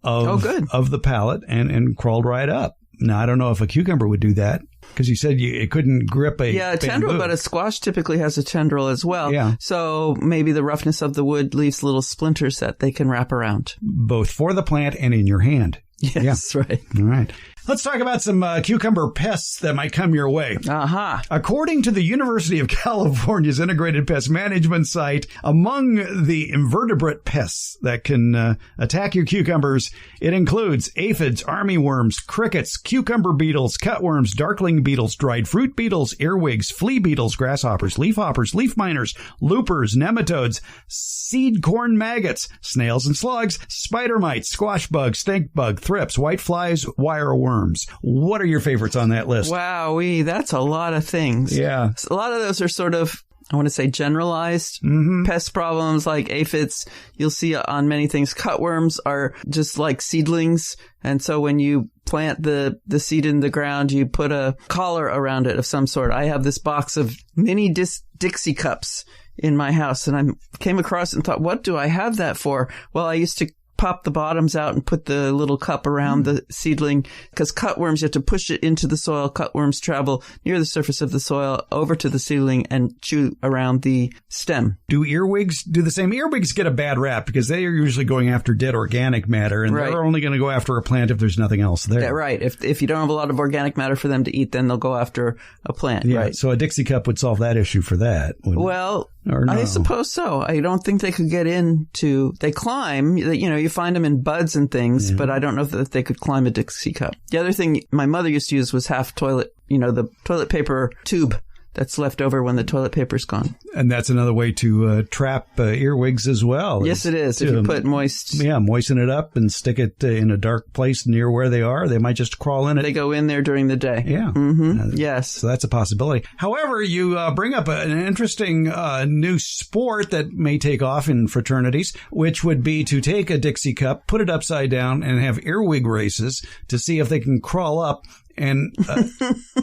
of the pallet and crawled right up. Now, I don't know if a cucumber would do that, because you said it couldn't grip a tendril, bamboo. But a squash typically has a tendril as well. Yeah. So maybe the roughness of the wood leaves little splinters that they can wrap around. Both for the plant and in your hand. Yes, right. All right. Let's talk about some cucumber pests that might come your way. According to the University of California's Integrated Pest Management site, among the invertebrate pests that can attack your cucumbers, it includes aphids, armyworms, crickets, cucumber beetles, cutworms, darkling beetles, dried fruit beetles, earwigs, flea beetles, grasshoppers, leafhoppers, leaf miners, loopers, nematodes, seed corn maggots, snails and slugs, spider mites, squash bug, stink bug, thrips, white flies, wireworms. What are your favorites on that list? Wowee, that's a lot of things. Yeah. A lot of those are sort of, I want to say, generalized pest problems like aphids. You'll see on many things. Cutworms are just like seedlings. And so when you plant the seed in the ground, you put a collar around it of some sort. I have this box of mini Dixie cups in my house, and I came across it and thought, what do I have that for? Well, I used to pop the bottoms out and put the little cup around the seedling, because cutworms, you have to push it into the soil. Cutworms travel near the surface of the soil over to the seedling and chew around the stem. Do earwigs do the same? Earwigs get a bad rap because they are usually going after dead organic matter, and they're only going to go after a plant if there's nothing else there. Yeah, right. If you don't have a lot of organic matter for them to eat, then they'll go after a plant. Yeah, right. So a Dixie cup would solve that issue for that. Well, or no? I suppose so. I don't think they could get into, they climb, you find them in buds and things, but I don't know that they could climb a Dixie cup. The other thing my mother used to use was half toilet, the toilet paper tube that's left over when the toilet paper's gone. And that's another way to trap earwigs as well. Yes, it is. If you put moist... Yeah, moisten it up and stick it in a dark place near where they are. They might just crawl in it. They go in there during the day. Yeah. Yes. So that's a possibility. However, you bring up an interesting new sport that may take off in fraternities, which would be to take a Dixie cup, put it upside down, and have earwig races to see if they can crawl up and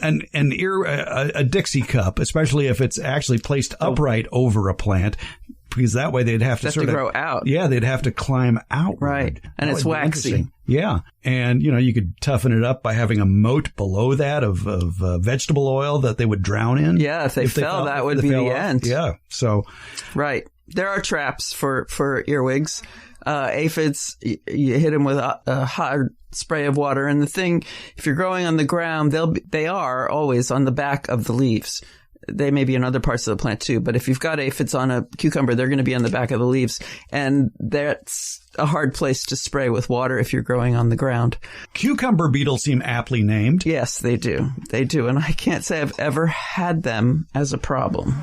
a Dixie cup, especially if it's actually placed upright over a plant, because that way they'd have to sort of grow out. Yeah, they'd have to climb out. Right. And it's waxy. Yeah. And, you could toughen it up by having a moat below that of vegetable oil that they would drown in. Yeah, if they fell, that would be the end. Yeah. So. Right. There are traps for earwigs. Aphids, you hit them with a hard spray of water. And the thing, if you're growing on the ground, they are always on the back of the leaves. They may be in other parts of the plant too, but if you've got aphids on a cucumber, they're going to be on the back of the leaves. And that's a hard place to spray with water if you're growing on the ground. Cucumber beetles seem aptly named. Yes, they do. They do. And I can't say I've ever had them as a problem.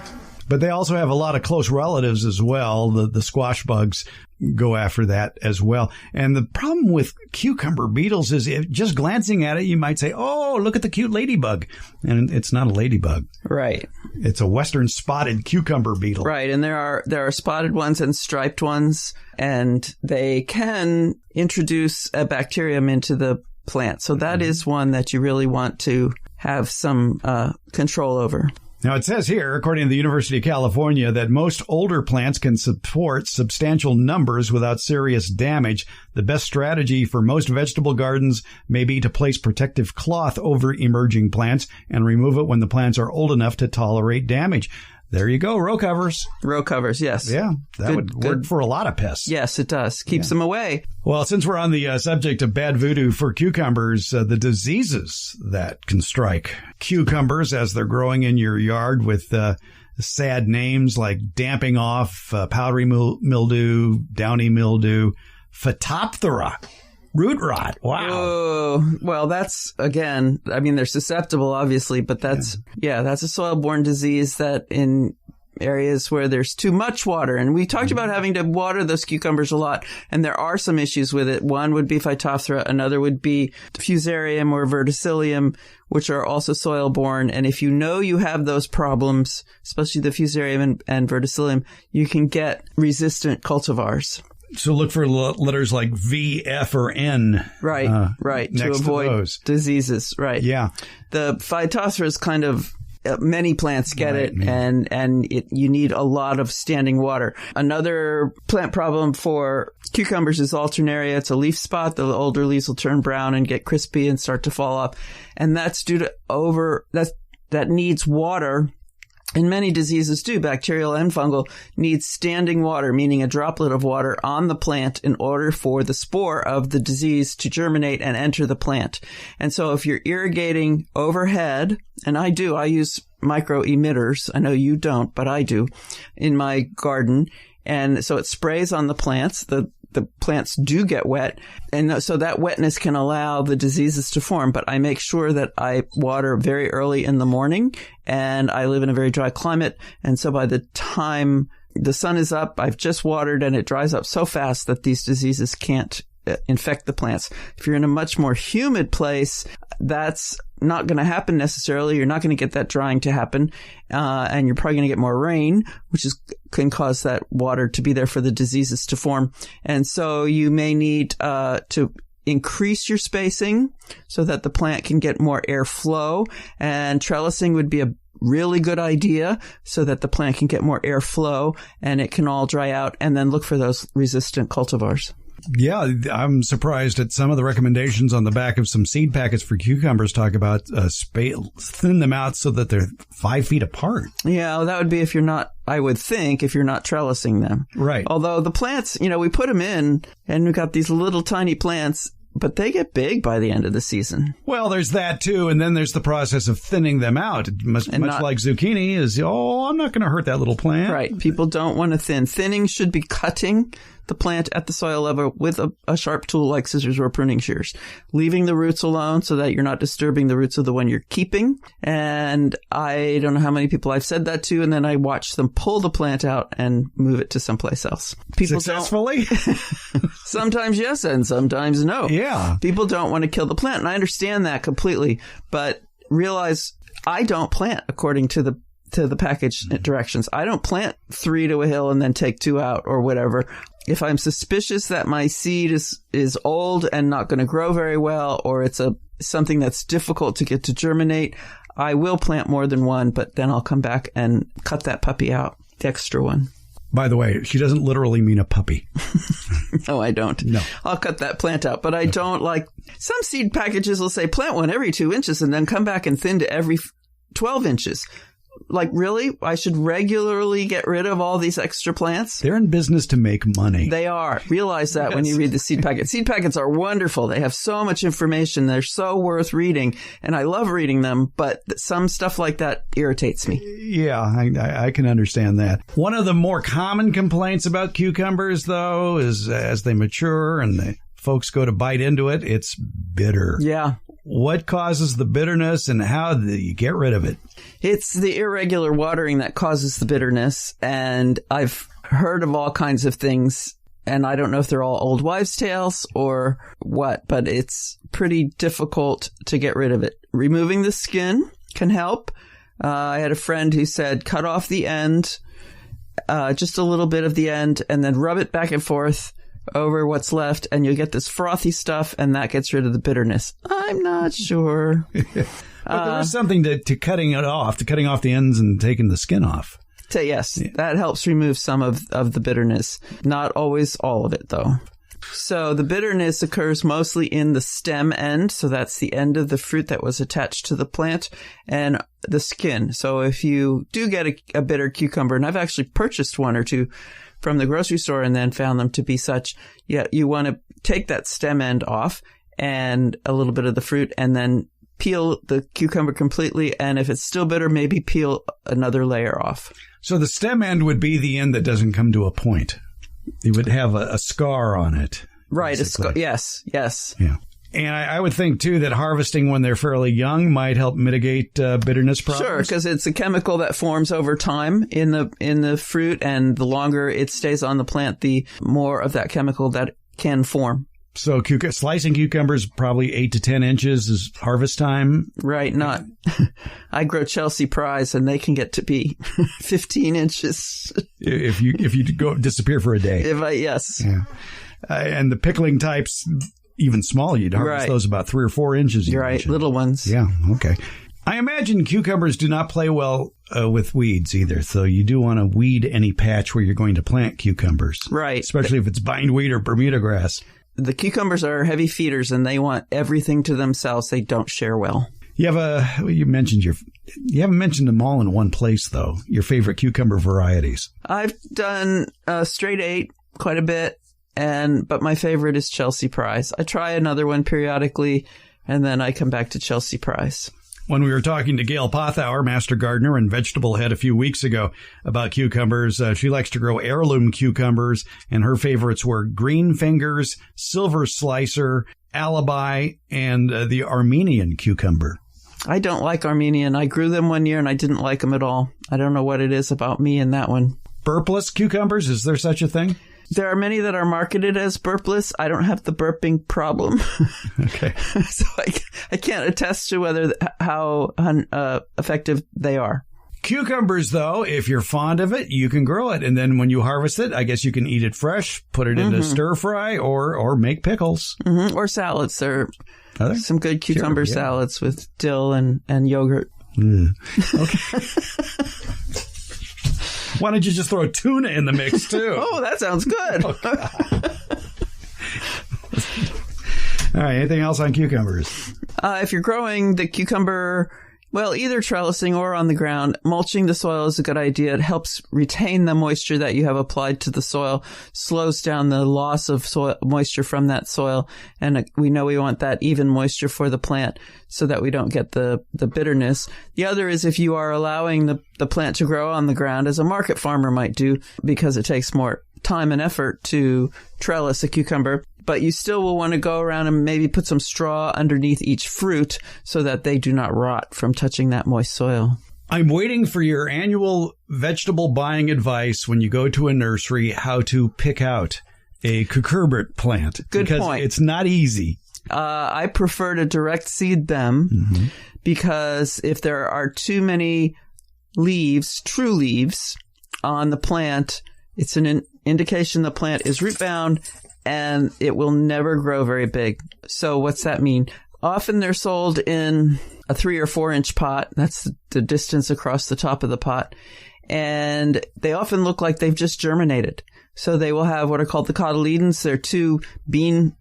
But they also have a lot of close relatives as well. The squash bugs go after that as well. And the problem with cucumber beetles is just glancing at it, you might say, oh, look at the cute ladybug. And it's not a ladybug. Right. It's a western spotted cucumber beetle. Right. And there are spotted ones and striped ones, and they can introduce a bacterium into the plant. So that is one that you really want to have some control over. Now, it says here, according to the University of California, that most older plants can support substantial numbers without serious damage. The best strategy for most vegetable gardens may be to place protective cloth over emerging plants and remove it when the plants are old enough to tolerate damage. There you go, row covers. Row covers, yes. Yeah, that would work for a lot of pests. Yes, it does. Keeps them away. Well, since we're on the subject of bad voodoo for cucumbers, the diseases that can strike cucumbers as they're growing in your yard with sad names like damping off, powdery mildew, downy mildew, Phytophthora. Root rot. Wow. Oh, well, that's, again, I mean, they're susceptible, obviously, but that's a soil-borne disease that in areas where there's too much water. And we talked about having to water those cucumbers a lot, and there are some issues with it. One would be Phytophthora. Another would be Fusarium or Verticillium, which are also soil-borne. And if you know you have those problems, especially the Fusarium and Verticillium, you can get resistant cultivars. So look for letters like V, F, or N. Right, right. To avoid diseases, right. Yeah. The Phytophthora is kind of, many plants get it, yeah. and you need a lot of standing water. Another plant problem for cucumbers is alternaria. It's a leaf spot. The older leaves will turn brown and get crispy and start to fall off. And that's due to that needs water. And many diseases do, bacterial and fungal, need standing water, meaning a droplet of water on the plant in order for the spore of the disease to germinate and enter the plant. And so if you're irrigating overhead, and I use micro emitters. I know you don't, but I do in my garden. And so it sprays on the plants. The plants do get wet, and so that wetness can allow the diseases to form. But I make sure that I water very early in the morning, and I live in a very dry climate. And so by the time the sun is up, I've just watered, and it dries up so fast that these diseases can't infect the plants. If you're in a much more humid place, that's not going to happen necessarily. You're not going to get that drying to happen. And you're probably going to get more rain, which can cause that water to be there for the diseases to form. And so you may need to increase your spacing so that the plant can get more airflow. And trellising would be a really good idea so that the plant can get more airflow and it can all dry out. And then look for those resistant cultivars. Yeah, I'm surprised at some of the recommendations on the back of some seed packets for cucumbers talk about thin them out so that they're 5 feet apart. Yeah, well, that would be if you're not, I would think, if you're not trellising them. Right. Although the plants, we put them in and we've got these little tiny plants, but they get big by the end of the season. Well, there's that too. And then there's the process of thinning them out. Much like zucchini is, I'm not going to hurt that little plant. Right. People don't want to thin. Thinning should be cutting the plant at the soil level with a sharp tool like scissors or pruning shears, leaving the roots alone so that you're not disturbing the roots of the one you're keeping. And I don't know how many people I've said that to, and then I watch them pull the plant out and move it to someplace else. People successfully? Sometimes yes, and sometimes no. Yeah. People don't want to kill the plant, and I understand that completely, but realize I don't plant according to the package directions. I don't plant 3 to a hill and then take 2 out or whatever. If I'm suspicious that my seed is old and not going to grow very well, or it's something that's difficult to get to germinate, I will plant more than one, but then I'll come back and cut that puppy out, the extra one. By the way, she doesn't literally mean a puppy. No, I don't. No. I'll cut that plant out, but I don't like, some seed packages will say plant one every 2 inches and then come back and thin to every 12 inches. Like, really? I should regularly get rid of all these extra plants? They're in business to make money. They are. Realize that when you read the seed packet. Seed packets are wonderful. They have so much information. They're so worth reading. And I love reading them, but some stuff like that irritates me. Yeah, I can understand that. One of the more common complaints about cucumbers, though, is as they mature and the folks go to bite into it, it's bitter. Yeah. What causes the bitterness and how do you get rid of it? It's the irregular watering that causes the bitterness. And I've heard of all kinds of things. And I don't know if they're all old wives' tales or what, but it's pretty difficult to get rid of it. Removing the skin can help. I had a friend who said, cut off the end, just a little bit of the end, and then rub it back and forth over what's left, and you'll get this frothy stuff, and that gets rid of the bitterness. I'm not sure. But there is something to cutting off the ends and taking the skin off. Yes, that helps remove some of the bitterness. Not always all of it, though. So the bitterness occurs mostly in the stem end. So that's the end of the fruit that was attached to the plant, and the skin. So if you do get a bitter cucumber, and I've actually purchased one or two from the grocery store and then found them to be such, you want to take that stem end off and a little bit of the fruit, and then peel the cucumber completely. And if it's still bitter, maybe peel another layer off. So the stem end would be the end that doesn't come to a point. You would have a scar on it. Right. Yes. Yeah. And I would think, too, that harvesting when they're fairly young might help mitigate bitterness problems. Sure, because it's a chemical that forms over time in the fruit, and the longer it stays on the plant, the more of that chemical that can form. So slicing cucumbers probably 8 to 10 inches is harvest time? Right. Not. I grow Chelsea Prize, and they can get to be 15 inches. If you go disappear for a day. Yes. Yeah. And the pickling types, even small, you'd harvest those about 3 or 4 inches. You're right. Little ones. Yeah. Okay. I imagine cucumbers do not play well with weeds either. So you do want to weed any patch where you're going to plant cucumbers. Right. Especially if it's bindweed or Bermuda grass. The cucumbers are heavy feeders, and they want everything to themselves. They don't share well. You haven't mentioned them all in one place, though. Your favorite cucumber varieties. I've done straight 8 quite a bit, but my favorite is Chelsea Prize. I try another one periodically, and then I come back to Chelsea Prize. When we were talking to Gail Pothauer, Master Gardener and Vegetable Head, a few weeks ago about cucumbers, she likes to grow heirloom cucumbers, and her favorites were Green Fingers, Silver Slicer, Alibi, and the Armenian cucumber. I don't like Armenian. I grew them one year, and I didn't like them at all. I don't know what it is about me and that one. Burpless cucumbers, is there such a thing? There are many that are marketed as burpless. I don't have the burping problem. Okay. So I can't attest to how effective they are. Cucumbers, though, if you're fond of it, you can grow it. And then when you harvest it, I guess you can eat it fresh, put it into stir fry, or make pickles. Mm-hmm. Or salads. There are some good cucumber salads with dill and yogurt. Okay. Why don't you just throw tuna in the mix, too? Oh, that sounds good. All right. Anything else on cucumbers? If you're growing the cucumber, either trellising or on the ground, mulching the soil is a good idea. It helps retain the moisture that you have applied to the soil, slows down the loss of moisture from that soil. And we know we want that even moisture for the plant so that we don't get the bitterness. The other is if you are allowing the plant to grow on the ground, as a market farmer might do, because it takes more time and effort to trellis a cucumber. But you still will want to go around and maybe put some straw underneath each fruit so that they do not rot from touching that moist soil. I'm waiting for your annual vegetable buying advice when you go to a nursery, how to pick out a cucumber plant. Good because point. It's not easy. I prefer to direct seed them because if there are too many leaves, true leaves, on the plant, it's an indication the plant is root bound and it will never grow very big. So what's that mean? Often they're sold in a 3 or 4 inch pot. That's the distance across the top of the pot. And they often look like they've just germinated. So they will have what are called the cotyledons. They're 2 bean,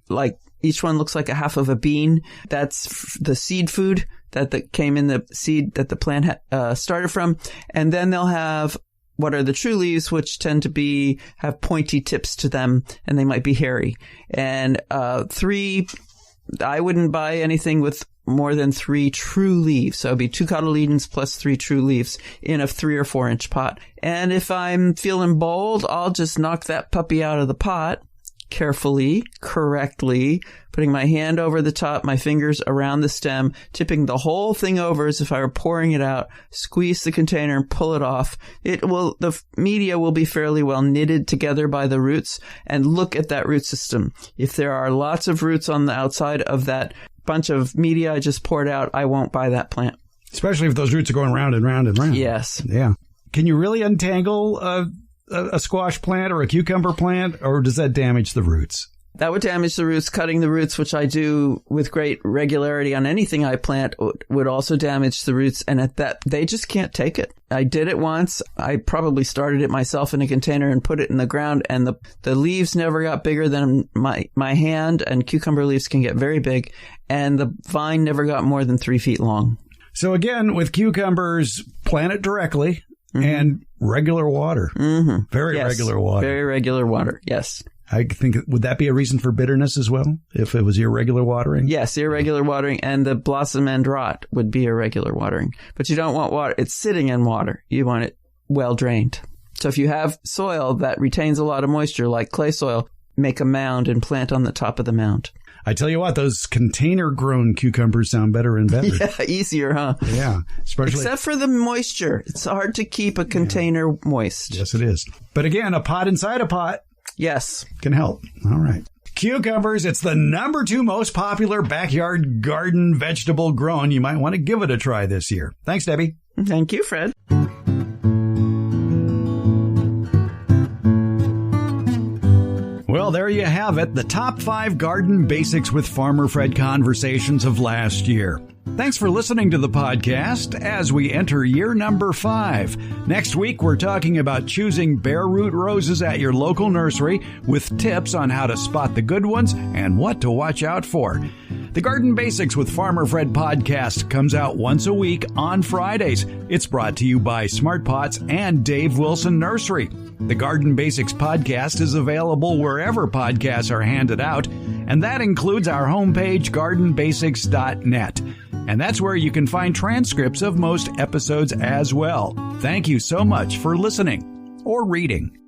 each one looks like a half of a bean. That's the seed food that came in the seed that the plant started from. And then they'll have what are the true leaves, which tend to have pointy tips to them, and they might be hairy. And I wouldn't buy anything with more than 3 true leaves. So it'd be 2 cotyledons plus 3 true leaves in a 3 or 4 inch pot. And if I'm feeling bold, I'll just knock that puppy out of the pot carefully, correctly, putting my hand over the top, my fingers around the stem, tipping the whole thing over as if I were pouring it out, squeeze the container and pull it off. The media will be fairly well knitted together by the roots, and look at that root system. If there are lots of roots on the outside of that bunch of media I just poured out, I won't buy that plant. Especially if those roots are going round and round and round. Yes. Yeah. Can you really untangle a squash plant or a cucumber plant, or does that damage the roots? That would damage the roots. Cutting the roots, which I do with great regularity on anything I plant, would also damage the roots. And at that, they just can't take it. I did it once. I probably started it myself in a container and put it in the ground, and the leaves never got bigger than my hand, and cucumber leaves can get very big, and the vine never got more than 3 feet long. So again, with cucumbers, plant it directly and regular water. Mm-hmm. Very regular water. Very regular water, yes. I think, would that be a reason for bitterness as well, if it was irregular watering? Yes, irregular watering, and the blossom end rot would be irregular watering. But you don't want water. It's sitting in water. You want it well drained. So if you have soil that retains a lot of moisture, like clay soil, make a mound and plant on the top of the mound. I tell you what, those container-grown cucumbers sound better and better. Yeah, easier, huh? Yeah. Especially, except for the moisture. It's hard to keep a container moist. Yes, it is. But again, a pot inside a pot. Yes. Can help. All right. Cucumbers, it's the number 2 most popular backyard garden vegetable grown. You might want to give it a try this year. Thanks, Debbie. Thank you, Fred. Well, there you have it. The top 5 garden basics with Farmer Fred conversations of last year. Thanks for listening to the podcast as we enter year number 5. Next week, we're talking about choosing bare root roses at your local nursery with tips on how to spot the good ones and what to watch out for. The Garden Basics with Farmer Fred podcast comes out once a week on Fridays. It's brought to you by Smart Pots and Dave Wilson Nursery. The Garden Basics podcast is available wherever podcasts are handed out, and that includes our homepage, gardenbasics.net. And that's where you can find transcripts of most episodes as well. Thank you so much for listening or reading.